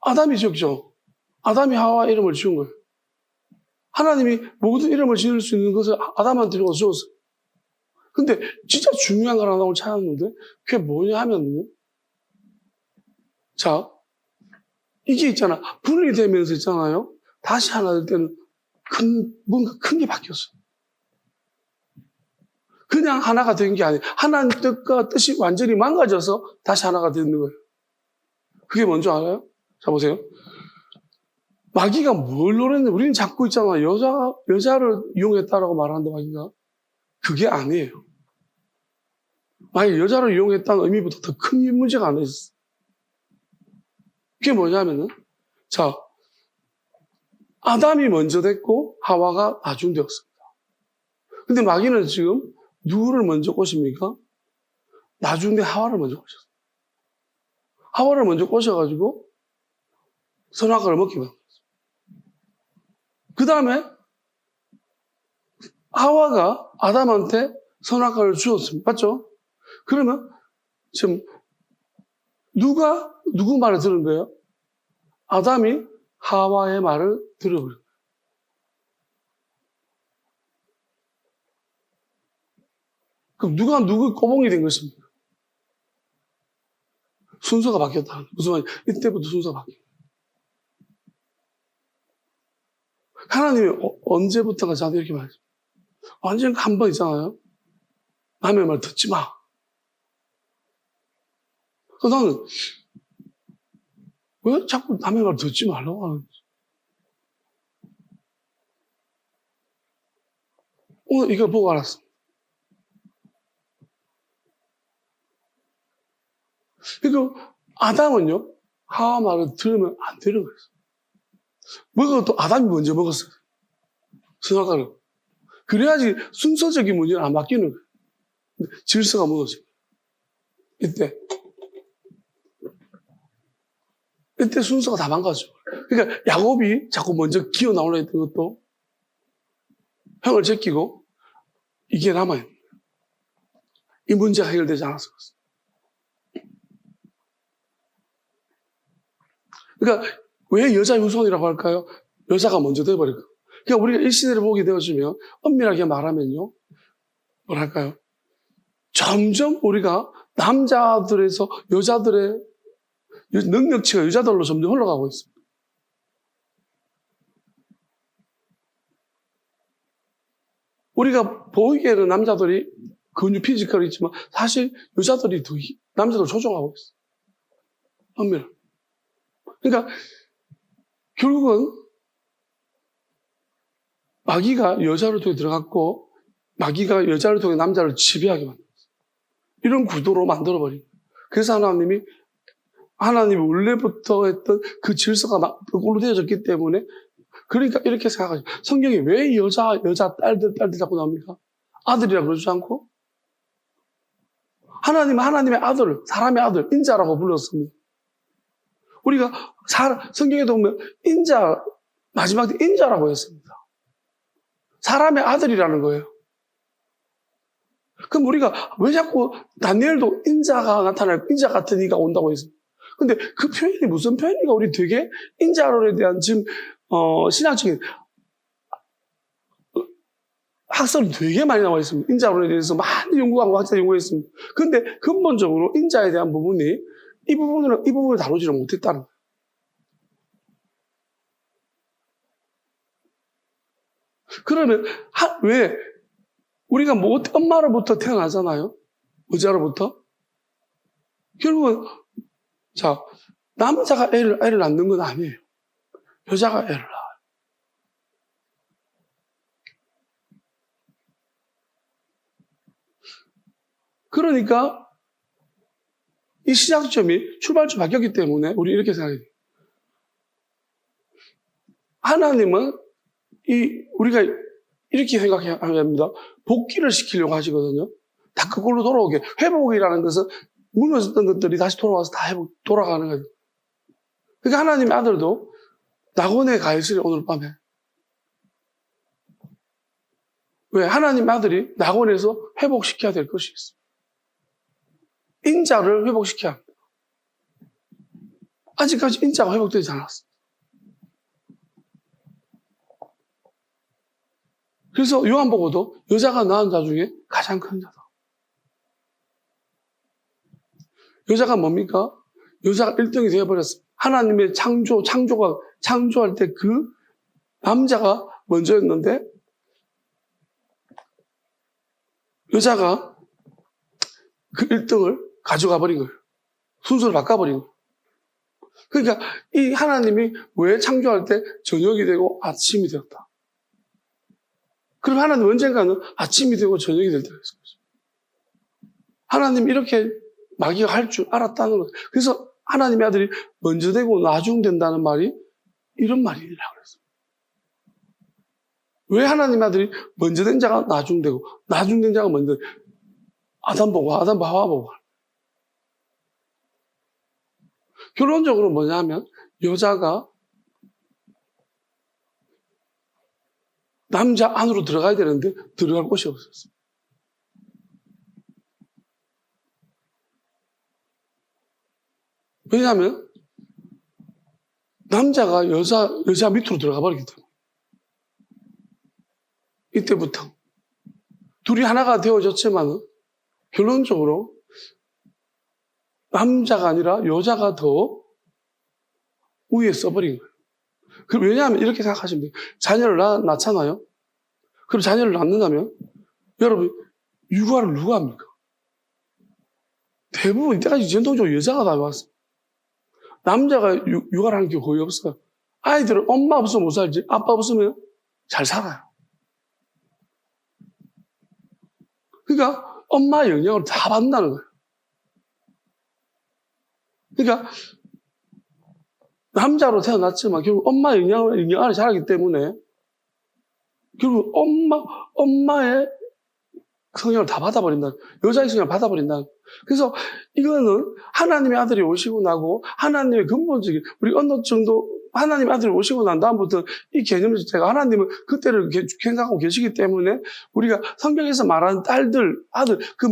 Speaker 1: 아담이 지었죠. 아담이 하와 이름을 지은 거예요. 하나님이 모든 이름을 지을 수 있는 것을 아담한테 주었어. 근데 진짜 중요한 걸 하나 찾았는데 그게 뭐냐 하면요. 자, 이게 있잖아. 분리되면서 있잖아요. 다시 하나 될 때는 뭔가 큰 게 바뀌었어. 그냥 하나가 된 게 아니에요. 하나님 뜻과 뜻이 완전히 망가져서 다시 하나가 되는 거예요. 그게 뭔지 알아요? 자, 보세요. 마귀가 뭘 노렸는데 우리는 자꾸 있잖아. 여자를 이용했다라고 말하는데 마귀가. 그게 아니에요. 만약 여자를 이용했다는 의미보다 더 큰 문제가 안 있었어. 그게 뭐냐면은, 자, 아담이 먼저 됐고, 하와가 나중 되었습니다. 근데 마귀는 지금 누구를 먼저 꼬십니까? 나중에 하와를 먼저 꼬셨어요. 하와를 먼저 꼬셔가지고, 선악과를 먹게 만들었어요. 그 다음에, 하와가 아담한테 선악과를 주었습니다. 맞죠? 그러면, 지금, 누구 말을 들은 거예요? 아담이 하와의 말을 들어버린 거예요. 그럼 누가 누구 꼬봉이 된 것입니까? 순서가 바뀌었다. 무슨 말이야? 이때부터 순서가 바뀌어요. 하나님이 언제부터가 저한테 이렇게 말했어요. 언젠가 한 번 있잖아요. 남의 말 듣지 마. 그래서 나는 왜 자꾸 남의 말 듣지 말라고 하는 거지? 오늘 이걸 보고 알았어. 그러니까 아담은요, 하와 말을 들으면 안 되는 거예요. 먹어도 아담이 먼저 먹었어요. 선악과를. 그래야지 순서적인 문제는 안 바뀌는 거예요. 근데 질서가 무너져요. 이때 순서가 다 망가져. 그러니까 야곱이 자꾸 먼저 기어 나오려 했던 것도 형을 제끼고 이게 남아요. 이 문제가 해결되지 않았을 것입니다. 그러니까 왜 여자 유손이라고 할까요? 여자가 먼저 돼버릴까. 그러니까 우리가 이 시대를 보게 되어지면 엄밀하게 말하면요. 뭐랄까요? 점점 우리가 남자들에서 여자들의 능력치가 여자들로 점점 흘러가고 있습니다. 우리가 보이기에는 남자들이 근육 피지컬이 있지만 사실 여자들이 더 남자들 조종하고 있어요. 엄밀하게. 그러니까 결국은 마귀가 여자를 통해 들어갔고 마귀가 여자를 통해 남자를 지배하게 만들었어요. 이런 구도로 만들어버린 거예요. 그래서 하나님이 원래부터 했던 그 질서가 그걸로 되어졌기 때문에 그러니까 이렇게 생각하죠. 성경이 왜 여자, 딸들 자꾸 나옵니까? 아들이라 그러지 않고 하나님은 하나님의 아들, 사람의 아들, 인자라고 불렀습니다. 우리가 성경에도 보면 마지막 때 인자라고 했습니다. 사람의 아들이라는 거예요. 그럼 우리가 왜 자꾸 다니엘도 인자가 나타날, 인자 같은 이가 온다고 했습니까? 근데 그 표현이 무슨 표현인가? 우리 되게 인자론에 대한 지금, 신학적인 학설은 되게 많이 나와 있습니다. 인자론에 대해서 많이 연구하고 학자 연구했습니다. 근데 근본적으로 인자에 대한 부분이 이 부분을 다루지를 못했다는 거예요. 그러면, 왜? 우리가 뭐, 엄마로부터 태어나잖아요? 여자로부터? 결국은, 자, 남자가 애를 낳는 건 아니에요. 여자가 애를 낳아요. 그러니까, 이 시작점이 출발점 바뀌었기 때문에, 우리 이렇게 생각해야 돼요. 하나님은, 우리가 이렇게 생각해야 합니다. 복귀를 시키려고 하시거든요. 다 그걸로 돌아오게. 회복이라는 것은 무너졌던 것들이 다시 돌아와서 다 돌아가는 거예요. 그러니까 하나님의 아들도 낙원에 가 있으려 오늘 밤에. 왜? 하나님의 아들이 낙원에서 회복시켜야 될 것이 있어요. 인자를 회복시켜야 합니다. 아직까지 인자가 회복되지 않았어요. 그래서 요한복음도 여자가 낳은 자 중에 가장 큰 자다. 여자가 뭡니까? 여자가 1등이 되어버렸어요. 하나님의 창조할 때 그 남자가 먼저였는데 여자가 그 1등을 가져가 버린 거예요. 순서를 바꿔버린 거예요. 그러니까 이 하나님이 왜 창조할 때 저녁이 되고 아침이 되었다. 그럼 하나님 언젠가는 아침이 되고 저녁이 될 때가 있을 거죠. 하나님 이렇게 마귀가 할 줄 알았다는 거예요. 그래서 하나님의 아들이 먼저 되고 나중 된다는 말이 이런 말이라고 그랬어요. 왜 하나님의 아들이 먼저 된 자가 나중 되고 나중 된 자가 먼저 아담 보고 하와 보고. 결론적으로 뭐냐면 여자가 남자 안으로 들어가야 되는데 들어갈 곳이 없었어요. 왜냐하면 남자가 여자 밑으로 들어가 버리기 때문에. 이때부터 둘이 하나가 되어졌지만 결론적으로 남자가 아니라 여자가 더 위에 써버린 거예요. 왜냐하면 이렇게 생각하시면 돼요. 자녀를 낳잖아요. 그럼 자녀를 낳는다면 여러분 육아를 누가 합니까? 대부분 이때까지 전통적으로 여자가 다 해왔어요. 남자가 육아를 하는 게 거의 없어요. 아이들은 엄마 없으면 못 살지 아빠 없으면 잘 살아요. 그러니까 엄마의 영향을 다 받는다는 거예요. 그러니까 남자로 태어났지만 결국 엄마의 영향 안에 자라기 때문에 결국 엄마의 성향을 다 받아버린다. 여자의 성향을 받아버린다. 그래서 이거는 하나님의 아들이 오시고 나고 하나님의 근본적인 우리 어느 정도 하나님의 아들이 오시고 난 다음부터 이 개념 자체가 하나님은 그때를 생각하고 계시기 때문에 우리가 성경에서 말하는 딸들, 아들, 그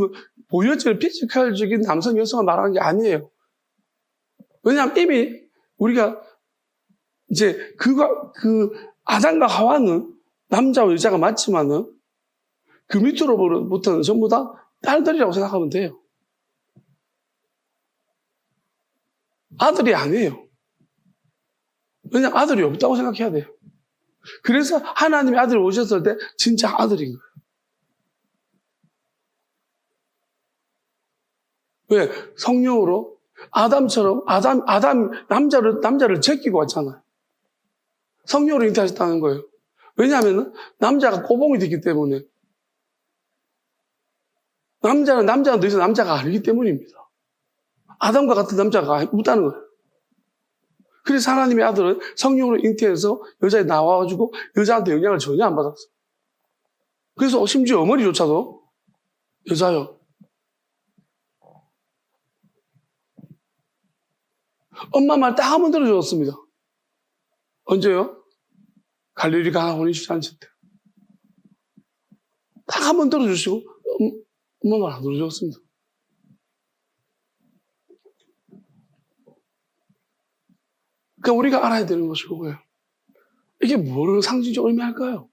Speaker 1: 보여지는 피지컬적인 남성, 여성을 말하는 게 아니에요. 왜냐하면 이미 우리가 이제 아담과 하와는 남자와 여자가 맞지만은 그 밑으로부터는 전부 다 딸들이라고 생각하면 돼요. 아들이 아니에요. 왜냐하면 아들이 없다고 생각해야 돼요. 그래서 하나님의 아들이 오셨을 때 진짜 아들인 거예요. 왜? 성령으로 아담처럼 남자를 제끼고 왔잖아요. 성령으로 잉태하셨다는 거예요. 왜냐하면 남자가 꼬봉이 됐기 때문에 남자는 더 이상 남자가 아니기 때문입니다. 아담과 같은 남자가 없다는 거예요. 그래서 하나님의 아들은 성령으로 잉태해서 여자에 나와가지고 여자한테 영향을 전혀 안 받았어요. 그래서 심지어 어머니조차도 여자요. 엄마 말 딱 한 번 들어줬습니다. 언제요? 갈릴리 가나 혼인주잔치 때. 딱 한 번 들어주시고 엄마 말 안 들어줬습니다. 그러니까 우리가 알아야 되는 것이 그거예요. 이게 뭐를 상징적으로 의미할까요?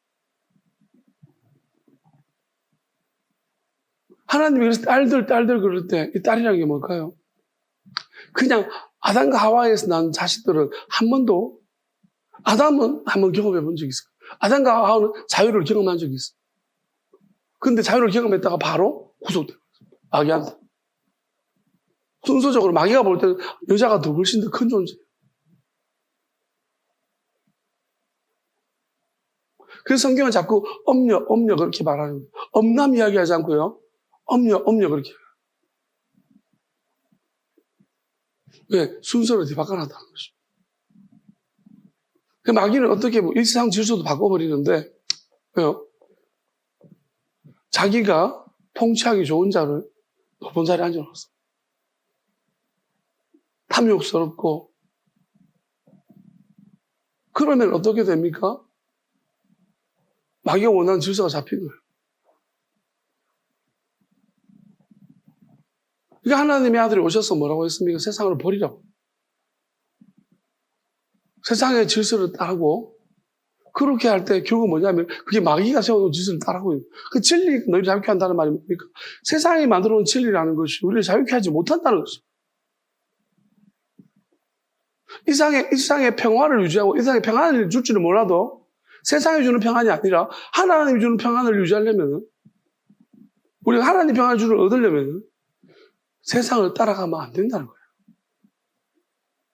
Speaker 1: 하나님이 그래서 딸들 그럴 때 이 딸이라는 게 뭘까요? 그냥 아담과 하와에서 난 자식들은 한 번도, 아담은 한번 경험해 본 적이 있어요. 아담과 하와는 자유를 경험한 적이 있어요. 근데 자유를 경험했다가 바로 구속돼요. 마귀한테. 순서적으로 마귀가 볼 때는 여자가 더 훨씬 더 큰 존재예요. 그래서 성경은 자꾸 엄녀 그렇게 말하는 거예요. 엄남 이야기하지 않고요. 엄녀 그렇게 해요. 왜? 순서를 바꿔놨다는 것이죠. 그 마귀는 어떻게 이 세상 질서도 바꿔버리는데, 왜요? 자기가 통치하기 좋은 자를 높은 자리에 앉아놨어. 탐욕스럽고. 그러면 어떻게 됩니까? 마귀가 원하는 질서가 잡힌 거예요. 그러니까 하나님의 아들이 오셔서 뭐라고 했습니까? 세상을 버리라고. 세상의 질서를 따르고, 그렇게 할 때 결국 뭐냐면 그게 마귀가 세워놓은 질서를 따르고, 그 진리, 너희를 자유케 한다는 말이 뭡니까? 세상이 만들어놓은 진리라는 것이 우리를 자유케 하지 못한다는 것이죠. 이 세상의 평화를 유지하고 이 세상의 평안을 줄 줄은 몰라도 세상이 주는 평안이 아니라 하나님이 주는 평안을 유지하려면, 우리가 하나님 평안을 얻으려면 세상을 따라가면 안 된다는 거예요.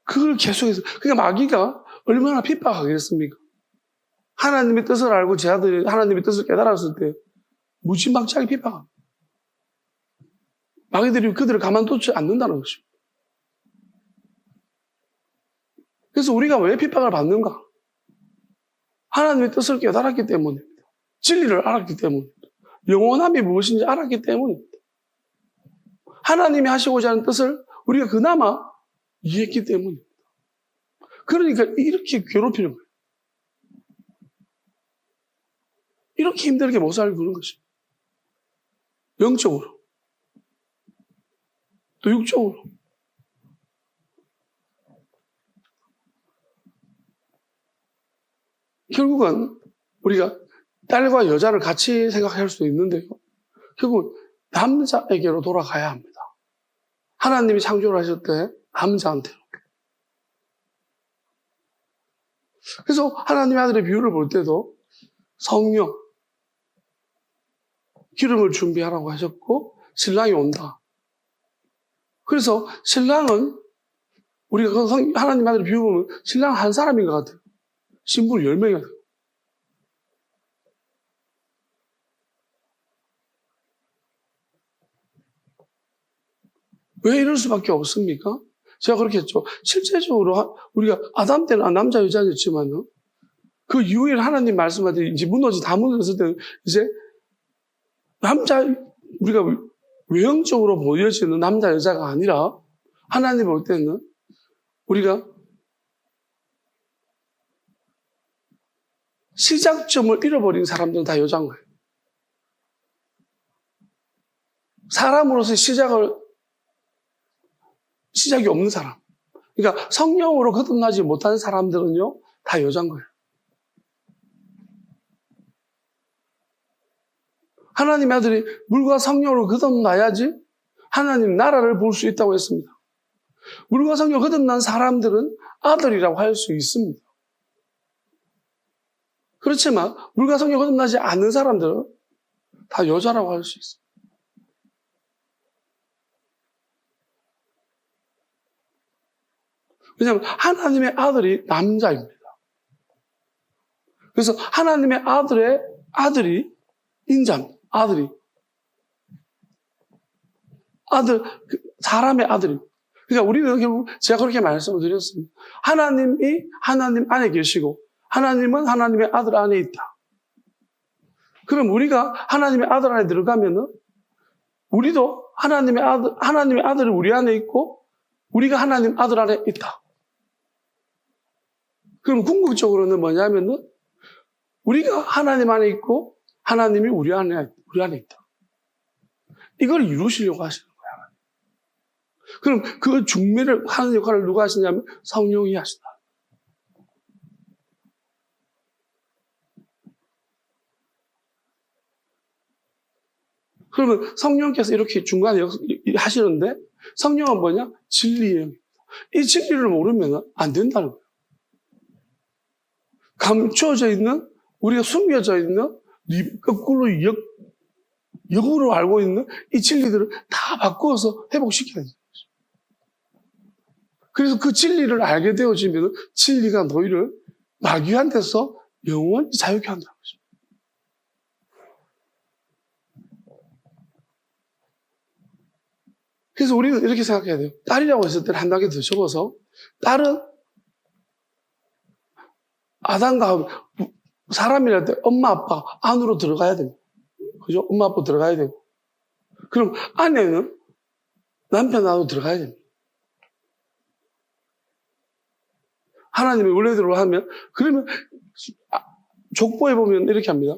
Speaker 1: 그걸 계속해서, 그러니까 마귀가 얼마나 핍박하겠습니까? 하나님의 뜻을 알고 제 아들이 하나님의 뜻을 깨달았을 때 무지막지하게 핍박합니다. 마귀들이 그들을 가만두지 않는다는 것입니다. 그래서 우리가 왜 핍박을 받는가? 하나님의 뜻을 깨달았기 때문입니다. 진리를 알았기 때문입니다. 영원함이 무엇인지 알았기 때문입니다. 하나님이 하시고자 하는 뜻을 우리가 그나마 이해했기 때문입니다. 그러니까 이렇게 괴롭히는 거예요. 이렇게 힘들게 못 살고 그런 것입니다. 영적으로. 또 육적으로. 결국은 우리가 딸과 여자를 같이 생각할 수도 있는데요. 결국 남자에게로 돌아가야 합니다. 하나님이 창조를 하실 때 남자한테로. 그래서 하나님의 아들의 비유를 볼 때도 성령, 기름을 준비하라고 하셨고 신랑이 온다. 그래서 신랑은 우리가 하나님의 아들의 비유 보면 신랑 한 사람인 것 같아요. 신부는 10명이야. 왜 이럴 수밖에 없습니까? 제가 그렇게 했죠. 실제적으로 우리가 아담 때는 남자 여자였지만 그 이후에 하나님 말씀하듯 이제 다 무너졌을 때는 이제 우리가 외형적으로 보여지는 남자 여자가 아니라 하나님 볼 때는 우리가 시작점을 잃어버린 사람들은 다 여자인 거예요. 사람으로서 시작이 없는 사람. 그러니까 성령으로 거듭나지 못한 사람들은요, 다 여자인 거예요. 하나님의 아들이 물과 성령으로 거듭나야지 하나님 나라를 볼 수 있다고 했습니다. 물과 성령으로 거듭난 사람들은 아들이라고 할 수 있습니다. 그렇지만 물과 성령으로 거듭나지 않는 사람들은 다 여자라고 할 수 있습니다. 왜냐하면 하나님의 아들이 남자입니다. 그래서 하나님의 아들이 인자입니다. 사람의 아들입니다. 그러니까 우리는 결국 제가 그렇게 말씀을 드렸습니다. 하나님이 하나님 안에 계시고 하나님은 하나님의 아들 안에 있다. 그럼 우리가 하나님의 아들 안에 들어가면은 우리도 하나님의 아들이 우리 안에 있고 우리가 하나님 아들 안에 있다. 그럼 궁극적으로는 뭐냐면은 우리가 하나님 안에 있고 하나님이 우리 안에 있다. 이걸 이루시려고 하시는 거야. 그럼 그 중매를 하는 역할을 누가 하시냐면 성령이 하시다. 그러면 성령께서 이렇게 중간에 하시는데 성령은 뭐냐? 진리예요. 이 진리를 모르면 안 된다는 거예요. 감춰져 있는, 우리가 숨겨져 있는, 거꾸로 역으로 알고 있는 이 진리들을 다 바꾸어서 회복시켜야 돼요. 그래서 그 진리를 알게 되어지면 진리가 너희를 마귀한 데서 영원히 자유케 한다는 것입니다. 그래서 우리는 이렇게 생각해야 돼요. 딸이라고 했을 때는 한 단계 더 접어서 딸은 아담과 사람이랄 때 엄마 아빠 안으로 들어가야 됩니다. 그죠? 엄마 아빠 들어가야 되고. 그럼 아내는 남편 안으로 들어가야 됩니다. 하나님의 원래대로 하면, 그러면 족보에 보면 이렇게 합니다.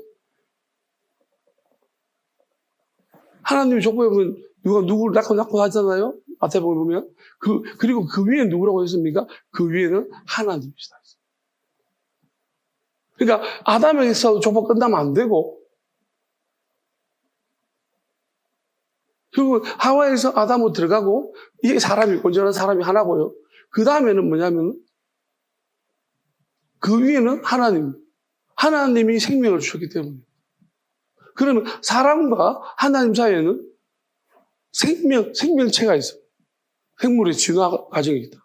Speaker 1: 하나님이 족보에 보면 누가 누구를 낳고 하잖아요. 마태복음에 보면. 그리고 그 위에 누구라고 했습니까? 그 위에는 하나님이시다. 그러니까 아담에게서 족보 끝나면 안 되고, 그리고 하와에서 아담으로 들어가고, 이게 사람이, 온전한 사람이 하나고요. 그 다음에는 뭐냐면, 그 위에는 하나님이 생명을 주셨기 때문에. 그러면 사람과 하나님 사이에는 생명체가 있어요. 생물의 진화 과정이 있다.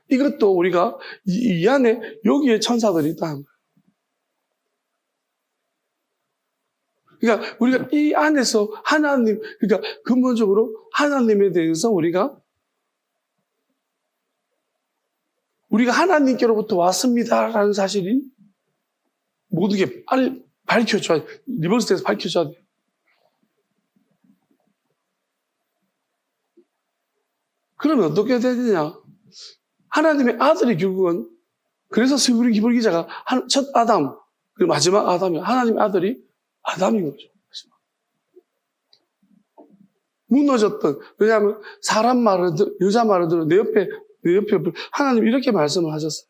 Speaker 1: 이것도 우리가 이 안에 여기에 천사들이 있다는 거예요. 그러니까 우리가 이 안에서 그러니까 근본적으로 하나님에 대해서 우리가 하나님께로부터 왔습니다라는 사실이 모든 게 밝혀져야 돼. 리버스돼서 밝혀져야 돼. 그러면 어떻게 되느냐? 하나님의 아들이 결국은, 그래서 히브리 기자가 첫 아담, 그리고 마지막 아담이 하나님의 아들이 아담인 거죠. 무너졌던, 왜냐하면 사람 말을 여자 말을 들어 내 옆에 하나님 이렇게 말씀을 하셨어요.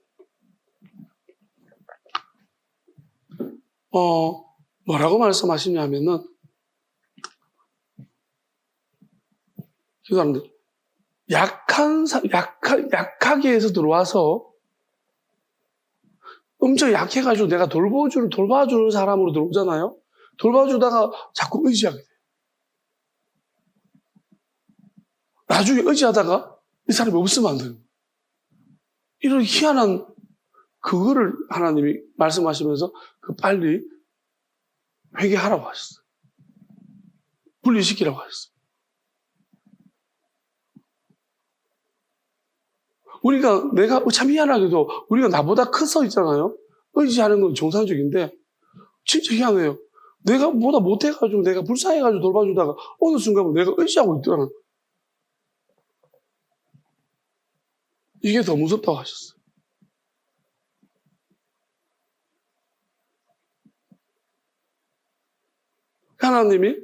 Speaker 1: 뭐라고 말씀하시냐면은, 그 사람들 약하게 해서 들어와서 엄청 약해가지고 내가 돌봐주는 사람으로 들어오잖아요. 돌봐주다가 자꾸 의지하게 돼요. 나중에 의지하다가 이 사람이 없으면 안 돼요. 이런 희한한 그거를 하나님이 말씀하시면서 빨리 회개하라고 하셨어요. 분리시키라고 하셨어요. 내가 참 희한하게도 우리가 나보다 커서 있잖아요. 의지하는 건 정상적인데 진짜 희한해요. 내가 보다 못해가지고 내가 불쌍해가지고 돌봐주다가 어느 순간 내가 의지하고 있더라고요. 이게 더 무섭다고 하셨어요. 하나님이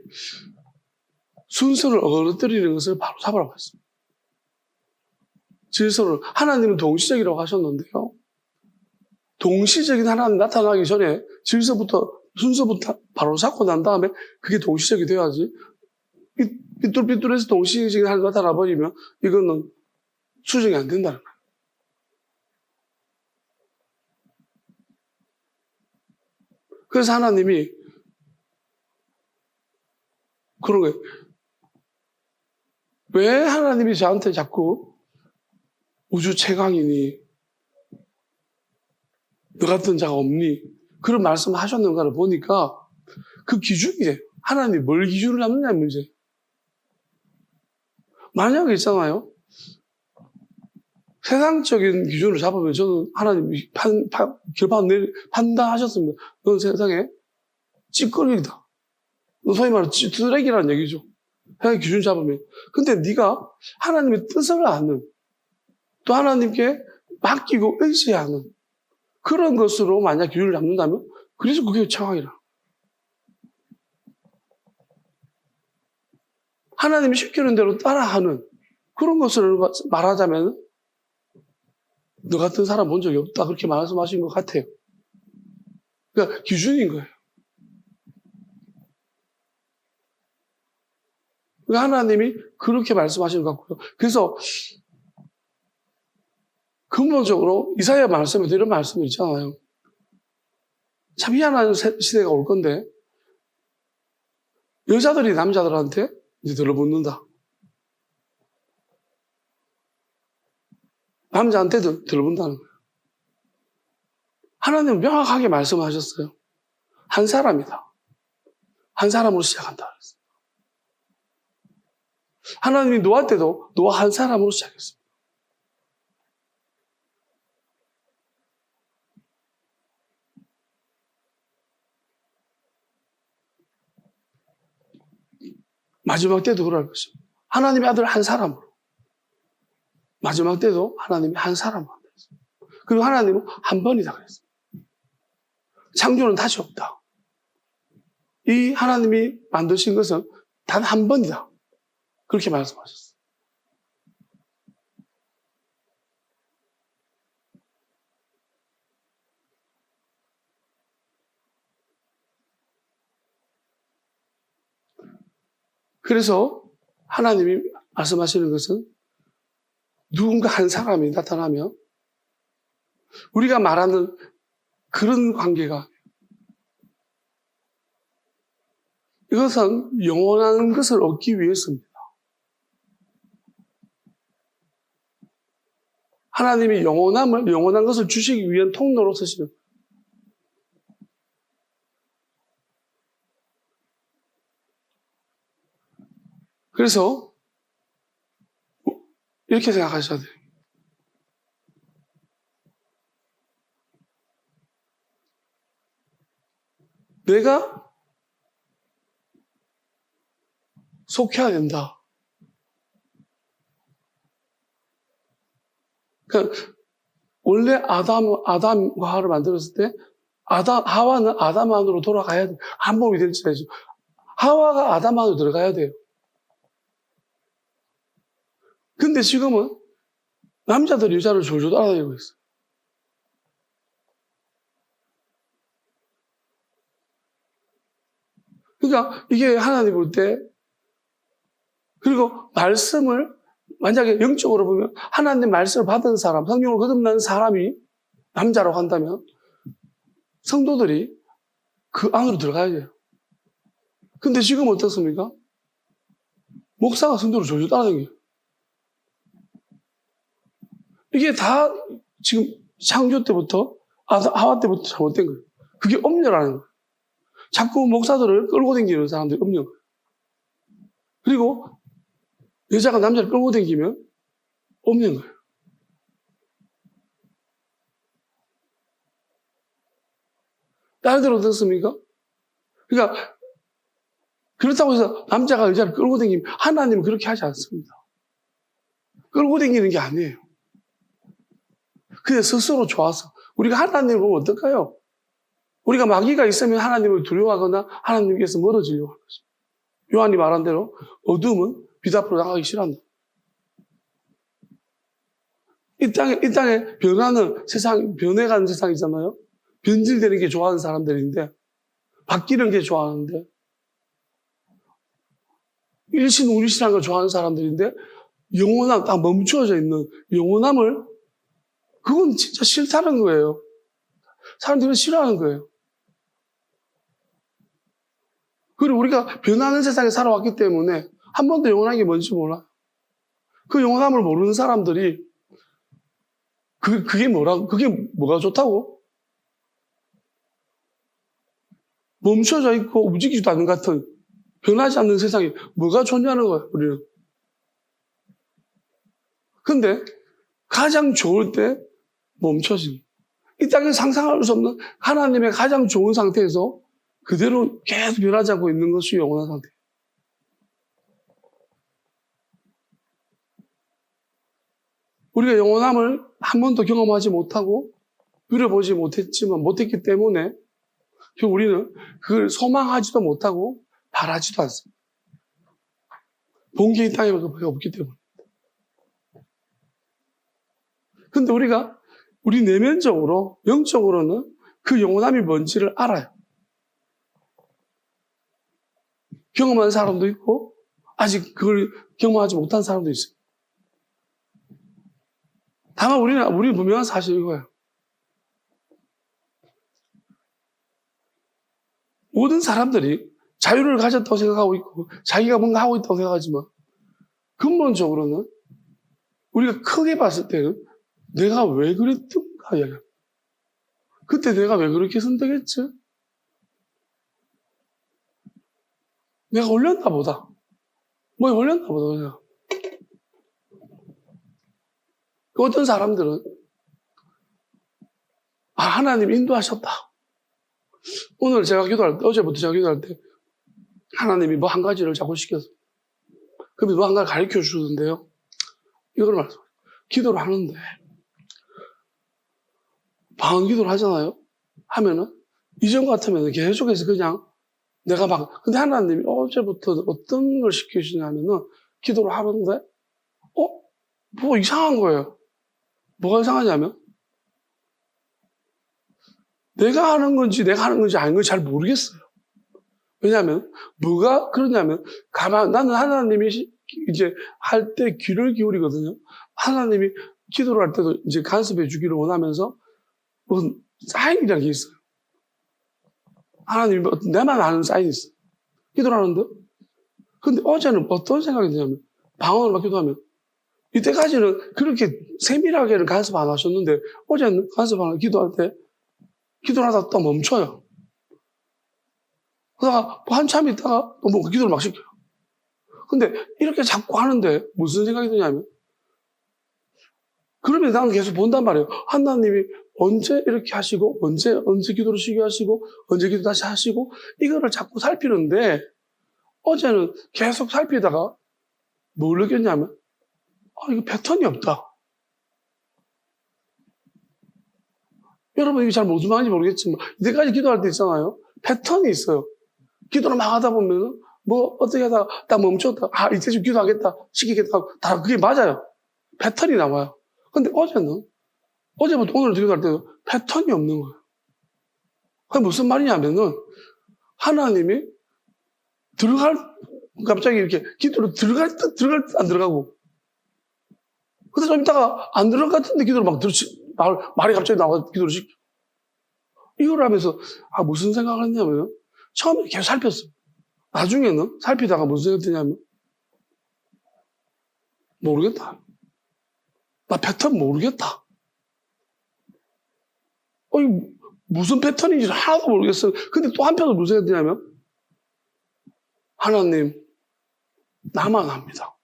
Speaker 1: 순서를 어그러뜨리는 것을 바로 잡으라고 했습니다. 질서를, 하나님은 동시적이라고 하셨는데요. 동시적인 하나님 나타나기 전에 순서부터 바로 잡고 난 다음에 그게 동시적이 돼야지. 삐뚤삐뚤해서 동시적인 하나님 나타나 버리면 이거는 수정이 안 된다는 거예요. 그래서 하나님이 그런 거예요. 왜 하나님이 저한테 자꾸 우주 최강이니 너 같은 자가 없니? 그런 말씀을 하셨는가를 보니까 그 기준이 하나님이 뭘 기준으로 잡느냐는 문제. 만약에 있잖아요. 세상적인 기준으로 잡으면 저는 하나님이 판단하셨습니다. 넌 세상에 찌꺼기다. 너 소위 말하는 쓰레기라는 얘기죠. 세상의 기준 잡으면. 근데 네가 하나님의 뜻을 아는, 또 하나님께 맡기고 의지하는 그런 것으로 만약 기준을 잡는다면 그래서 그게 최강이라. 하나님이 시키는 대로 따라하는 그런 것을 말하자면 너 같은 사람 본 적이 없다. 그렇게 말씀하신 것 같아요. 그러니까 기준인 거예요. 그러니까 하나님이 그렇게 말씀하시는 것 같고요. 그래서 근본적으로 이사야 말씀에도 이런 말씀이 있잖아요. 참 희한한 시대가 올 건데 여자들이 남자들한테 이제 들러붙는다. 남자한테도 들러붙는다는 거예요. 하나님은 명확하게 말씀하셨어요. 한 사람이다. 한 사람으로 시작한다. 하나님이 노아 때도 노아 한 사람으로 시작했습니다. 마지막 때도 그럴 것입니다. 하나님의 아들 한 사람으로. 마지막 때도 하나님이 한 사람으로 한다. 그리고 하나님은 한 번이다 그랬습니다. 창조는 다시 없다. 이 하나님이 만드신 것은 단 한 번이다. 그렇게 말씀하셨어요. 그래서 하나님이 말씀하시는 것은 누군가 한 사람이 나타나면 우리가 말하는 그런 관계가 이것은 영원한 것을 얻기 위해서입니다. 하나님이 영원한 것을 주시기 위한 통로로 쓰시는. 그래서 이렇게 생각하셔야 돼요. 내가 속해야 된다. 그러니까 원래 아담과 하와를 만들었을 때 하와는 아담 안으로 돌아가야 돼. 한 몸이 될지라도 하와가 아담 안으로 들어가야 돼요. 근데 지금은 남자들이 여자를 졸졸 따라다니고 있어요. 그러니까 이게 하나님 볼 때 그리고 말씀을 만약에 영적으로 보면 하나님 말씀을 받은 사람, 성령을 거듭난 사람이 남자라고 한다면 성도들이 그 안으로 들어가야 돼요. 근데 지금 어떻습니까? 목사가 성도를 졸졸 따라다녀요. 이게 다 지금 창조 때부터 하와 때부터 잘못된 거예요. 그게 엄려라는 거예요. 자꾸 목사들을 끌고 다니는 사람들이 없는 거예요. 그리고 여자가 남자를 끌고 다니면 없는 거예요. 다른 데로 어떻습니까? 그러니까 그렇다고 해서 남자가 여자를 끌고 다니면 하나님은 그렇게 하지 않습니다. 끌고 다니는 게 아니에요. 그냥 스스로 좋아서 우리가 하나님을 보면 어떨까요? 우리가 마귀가 있으면 하나님을 두려워하거나 하나님께서 멀어지려고 하는 것입니다. 요한이 말한 대로 어둠은 빛 앞으로 나가기 싫어한다. 이 땅에 변하는 세상, 변해가는 세상이잖아요. 변질되는 게 좋아하는 사람들인데, 바뀌는 게 좋아하는데, 일신우리신한 걸 좋아하는 사람들인데, 영원함, 딱 멈추어져 있는 영원함을, 그건 진짜 싫다는 거예요. 사람들은 싫어하는 거예요. 그리고 우리가 변하는 세상에 살아왔기 때문에 한 번도 영원한 게 뭔지 몰라. 그 영원함을 모르는 사람들이 그게 뭐가 좋다고? 멈춰져 있고 움직이지도 않는 것 같은 변하지 않는 세상이 뭐가 좋냐는 거예요, 우리는. 근데 가장 좋을 때 멈춰진. 이 땅에 상상할 수 없는 하나님의 가장 좋은 상태에서 그대로 계속 변하지 않고 있는 것이 영원한 상태. 우리가 영원함을 한 번도 경험하지 못하고 누려보지 못했기 때문에 우리는 그걸 소망하지도 못하고 바라지도 않습니다. 본게 이 땅에 밖에 없기 때문에. 근데 우리 내면적으로, 영적으로는 그 영원함이 뭔지를 알아요. 경험한 사람도 있고, 아직 그걸 경험하지 못한 사람도 있어요. 다만 우리는 분명한 사실이 이거예요. 모든 사람들이 자유를 가졌다고 생각하고 있고, 자기가 뭔가 하고 있다고 생각하지만, 근본적으로는 우리가 크게 봤을 때는 내가 왜 그랬던가 이야기합니다. 그때 내가 왜 그렇게 선택했지? 내가 올렸나 보다. 뭐 올렸나 보다. 그냥. 어떤 사람들은 하나님 인도하셨다. 오늘 제가 기도할 때, 어제부터 제가 기도할 때 하나님이 뭐 한 가지를 자꾸 시켜서 그러면 뭐 한 가지 가르쳐 주는데요. 이걸 말씀해요. 기도를 하는데 방언 기도를 하잖아요. 하면은 이전 같으면 계속해서 그냥 내가 근데 하나님이 어제부터 어떤 걸 시키시냐면은 기도를 하는데 뭐 이상한 거예요. 뭐가 이상하냐면 내가 하는 건지 아닌 건지 잘 모르겠어요. 왜냐하면 뭐가 그러냐면 나는 하나님이 이제 할 때 귀를 기울이거든요. 하나님이 기도를 할 때도 이제 간섭해 주기를 원하면서 무슨 사인이라는 게 있어요. 하나님이 내만 아는 사인이 있어요. 기도를 하는데 근데 어제는 어떤 생각이 드냐면 방언을 막 기도하면 이때까지는 그렇게 세밀하게는 간섭 안 하셨는데 어제는 간섭 안 하고 기도할 때 기도를 하다가 또 멈춰요. 그러다가 한참 있다가 또 뭐 기도를 막 시켜요. 근데 이렇게 자꾸 하는데 무슨 생각이 드냐면 그러면 나는 계속 본단 말이에요. 하나님이 언제 이렇게 하시고 언제 기도를 쉬게 하시고 언제 기도 다시 하시고 이거를 자꾸 살피는데 어제는 계속 살피다가 뭘 느꼈냐면 이거 패턴이 없다. 여러분 이게 잘 무슨 말인지 모르겠지만 이때까지 기도할 때 있잖아요. 패턴이 있어요. 기도를 막 하다 보면은 뭐 어떻게 하다가 딱 멈췄다. 이제 좀 기도하겠다. 시키겠다. 다 그게 맞아요. 패턴이 나와요. 근데 어제부터 오늘 기도할 때도 패턴이 없는 거예요. 그게 무슨 말이냐면은 하나님이 갑자기 이렇게 기도로 들어갈 듯 안 들어가고 근데 좀 있다가 안 들어갈 것 같은데 기도를 말이 갑자기 나와서 기도를 시켜. 이걸 하면서 무슨 생각을 했냐면 처음에 계속 살폈어요. 나중에는 살피다가 무슨 생각이 드냐면 모르겠다. 나 패턴 모르겠다. 무슨 패턴인지 하나도 모르겠어요. 근데 또 한편으로 무슨 생각이 드냐면 하나님 나만 합니다.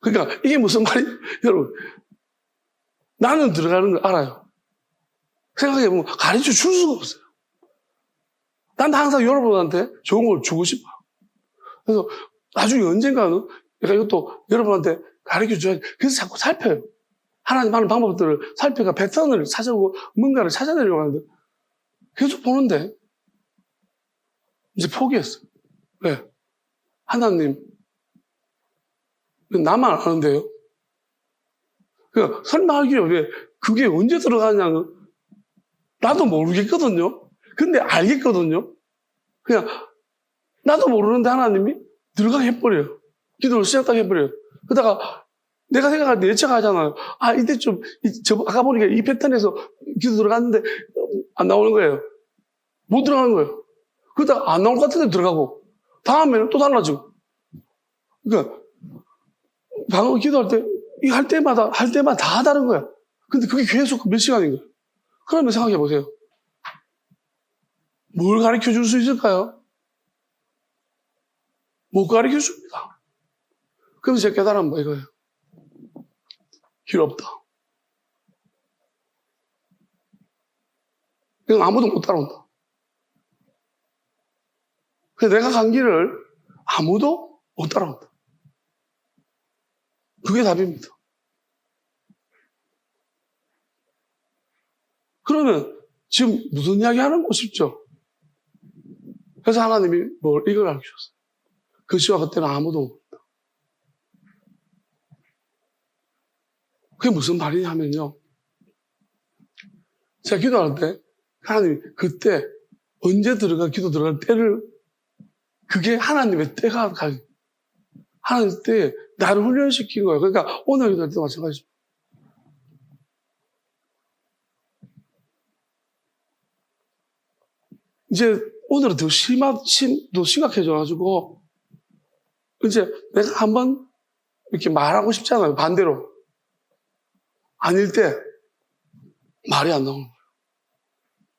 Speaker 1: 그러니까 이게 무슨 말이 여러분 나는 들어가는 걸 알아요. 생각해보면 가르쳐 줄 수가 없어요. 난 항상 여러분한테 좋은 걸 주고 싶어요. 그래서 나중에 언젠가는 내가 이것도 여러분한테 가르쳐 줘야지. 그래서 자꾸 살펴요. 하나님 하는 방법들을 살펴가 패턴을 찾아보고 뭔가를 찾아내려고 하는데 계속 보는데 이제 포기했어요. 왜? 하나님 나만 아는데요. 그러니까 설명하기에 왜 그게 언제 들어가냐는 나도 모르겠거든요. 근데 알겠거든요. 그냥 나도 모르는데 하나님이 들어가게 해버려요. 기도를 시작하게 해버려요. 그러다가 내가 생각할 때 예측하잖아요. 이때쯤 아까 보니까 이 패턴에서 기도 들어갔는데 안 나오는 거예요. 못 들어가는 거예요. 그러다가 안 나올 것 같은데 들어가고 다음에는 또 달라지고. 그러니까 방금 기도할 때 할 때마다 다 다른 거야. 근데 그게 계속 몇 시간인 거예요. 그러면 생각해 보세요. 뭘 가르쳐 줄 수 있을까요? 못 가르쳐 줍니다. 그래서 제가 깨달은 거 이거예요. 필요 없다. 이건 아무도 못 따라온다. 그래서 내가 간 길을 아무도 못 따라온다. 그게 답입니다. 그러면 지금 무슨 이야기 하는 거 싶죠? 그래서 하나님이 이걸 알려주셨어요. 그 시와 그때는 아무도 없다. 그게 무슨 말이냐면요. 제가 기도할 때 하나님이 그때 언제 기도 들어갈 때를 그게 하나님의 때가 하나님 때 나를 훈련시킨 거예요. 그러니까 오늘 기도할 때도 마찬가지죠. 이제 오늘은 더 심각해져가지고 이제 내가 한번 이렇게 말하고 싶잖아요. 반대로. 아닐 때 말이 안 나오는 거예요.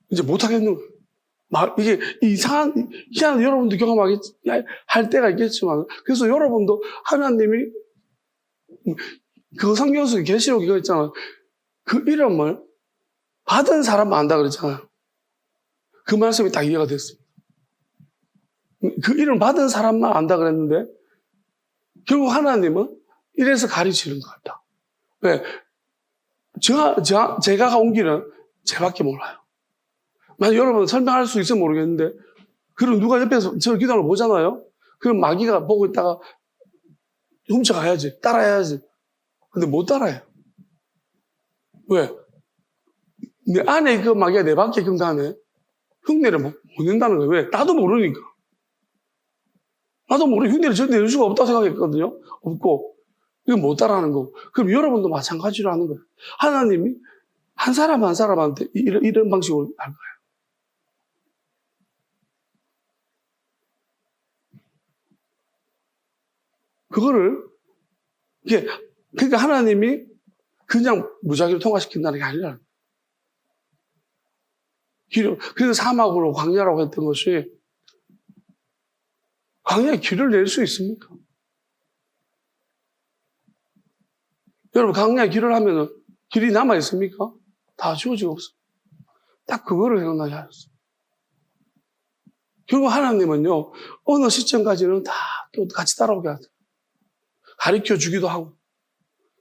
Speaker 1: 이제 못하겠는 거예요. 이게 희한한 여러분도 경험할 때가 있겠지만, 그래서 여러분도 하나님이 그 성경 속에 계시록 이거 있잖아요. 그 이름을 받은 사람만 안다 그랬잖아요. 그 말씀이 딱 이해가 됐습니다. 그 이름 받은 사람만 안다 그랬는데 결국 하나님은 이래서 가르치는 것 같다. 왜? 제가 온 길은 제밖에 몰라요. 만약 여러분 설명할 수 있으면 모르겠는데, 그럼 누가 옆에서 저 기도하는 걸 보잖아요? 그럼 마귀가 보고 있다가 훔쳐가야지, 따라야지. 근데 못 따라요. 왜? 내 안에 그 마귀가 내 밖에 근간에 흉내를 못 낸다는 거예요. 왜? 나도 모르니까. 나도 모르니 흉내를 전혀 낼 수가 없다고 생각했거든요. 없고. 이거 못 따라하는 거고. 그럼 여러분도 마찬가지로 하는 거예요. 하나님이 한 사람 한 사람한테 이런 방식으로 할 거예요. 그거를, 그러니까 하나님이 그냥 무작위로 통과시킨다는 게 아니라, 그래서 사막으로 광야라고 했던 것이, 광야에 길을 낼 수 있습니까? 여러분, 광야에 길을 하면은 길이 남아있습니까? 다 지워지고 없어요. 딱 그거를 생각나게 하셨어요. 결국 하나님은요, 어느 시점까지는 다 또 같이 따라오게 하세요. 가르쳐 주기도 하고.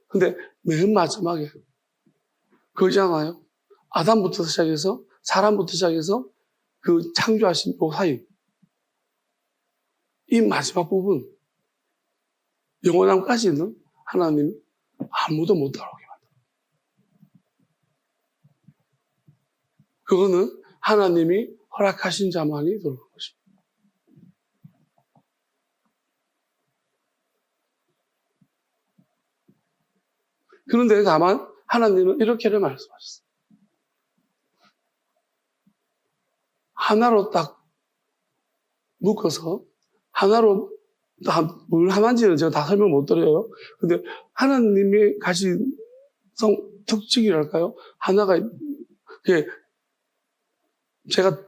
Speaker 1: 근데 맨 마지막에, 그거잖아요. 아담부터 시작해서, 사람부터 시작해서, 그 창조하신 요 사이. 이 마지막 부분, 영원함까지는 하나님 아무도 못 따라오게 만들어요. 그거는 하나님이 허락하신 자만이 들어오는 것입니다. 그런데 다만 하나님은 이렇게를 말씀하셨어요. 하나로 딱 묶어서 하나로 뭘 하나인지는 제가 다 설명 못 드려요. 근데 하나님이 가진 특징이랄까요? 하나가 이게 제가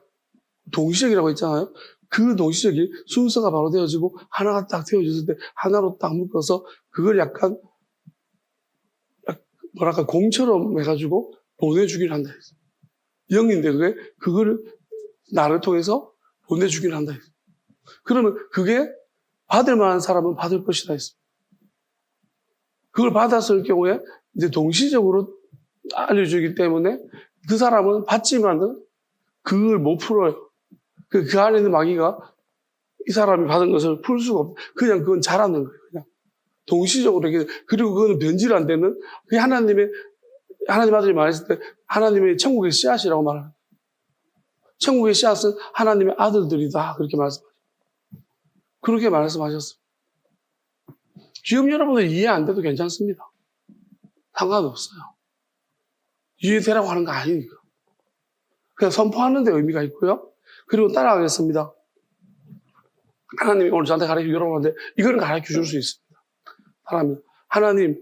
Speaker 1: 동시적이라고 했잖아요. 그 동시적이 순서가 바로 되어지고 하나가 딱 되어졌을 때 하나로 딱 묶어서 그걸 약간 뭐랄까 공처럼 해가지고 보내주기를 한다 했어요. 영인데 그거를 나를 통해서 보내주기를 한다 했어요. 그러면 그게 받을 만한 사람은 받을 것이다 했습니다. 그걸 받았을 경우에 이제 동시적으로 알려주기 때문에 그 사람은 받지만은 그걸 못 풀어요. 그 안에 있는 마귀가 이 사람이 받은 것을 풀 수가 없고 그냥 그건 잘하는 거예요. 그냥 동시적으로 이렇게. 그리고 그거는 변질 안 되는 그게 하나님 아들이 말했을 때 하나님의 천국의 씨앗이라고 말합니다. 천국의 씨앗은 하나님의 아들들이다. 그렇게 말씀하셨어요. 그렇게 말씀하셨어요. 지금 여러분들 이해 안 돼도 괜찮습니다. 상관없어요. 이해되라고 하는 거 아니니까. 그냥 선포하는 데 의미가 있고요. 그리고 따라가겠습니다. 하나님이 오늘 저한테 가르쳐 여러분한테 이거는 가르쳐 줄 수 있습니다. 하나님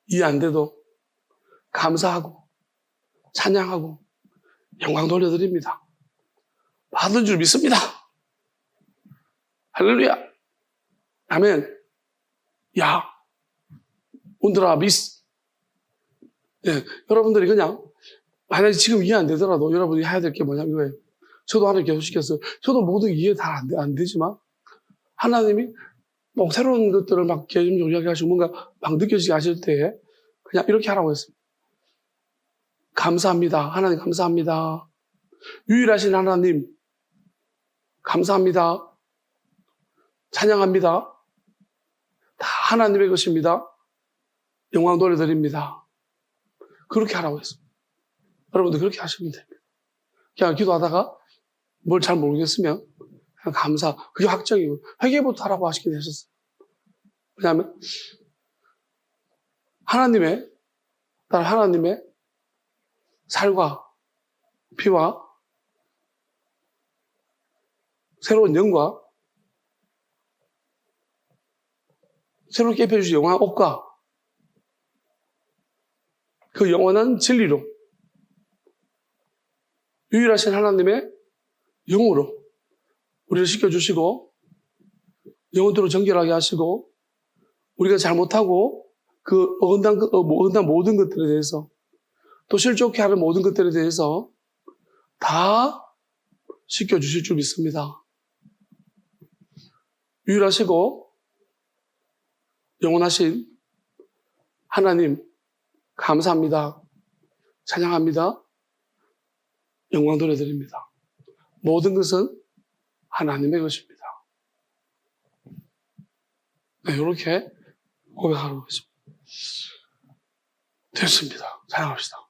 Speaker 1: 이해 안 돼도 감사하고 찬양하고 영광 돌려드립니다. 받은 줄 믿습니다. 할렐루야. 아멘. 야, 온드라 미스. 예, 여러분들이 그냥 만약에 지금 이해 안 되더라도 여러분이 해야 될 게 뭐냐면 이거예요. 저도 하나님 계속 시켰어요. 저도 모두 이해 다 안 되지만 하나님이 뭐 새로운 것들을 막 개인적으로 이야기하시고 뭔가 막 느껴지게 하실 때 그냥 이렇게 하라고 했습니다. 감사합니다. 하나님 감사합니다. 유일하신 하나님 감사합니다. 찬양합니다. 다 하나님의 것입니다. 영광 돌려드립니다. 그렇게 하라고 했습니다. 여러분들 그렇게 하시면 됩니다. 그냥 기도하다가 뭘 잘 모르겠으면 그냥 감사, 그게 확정이고 회개부터 하라고 하시게 되셨어요. 왜냐하면 하나님의 살과 피와 새로운 영과 새롭게 입혀주신 영원한 옷과 그 영원한 진리로 유일하신 하나님의 영으로 우리를 시켜주시고 영혼대로 정결하게 하시고 우리가 잘못하고 그 어긋난 모든 것들에 대해서 또 실족해 하는 모든 것들에 대해서 다 시켜주실 줄 믿습니다. 유일하시고 영원하신 하나님 감사합니다. 찬양합니다. 영광 돌려드립니다. 모든 것은 하나님의 것입니다. 네, 이렇게 고백하는 것입니다. 됐습니다. 찬양합시다.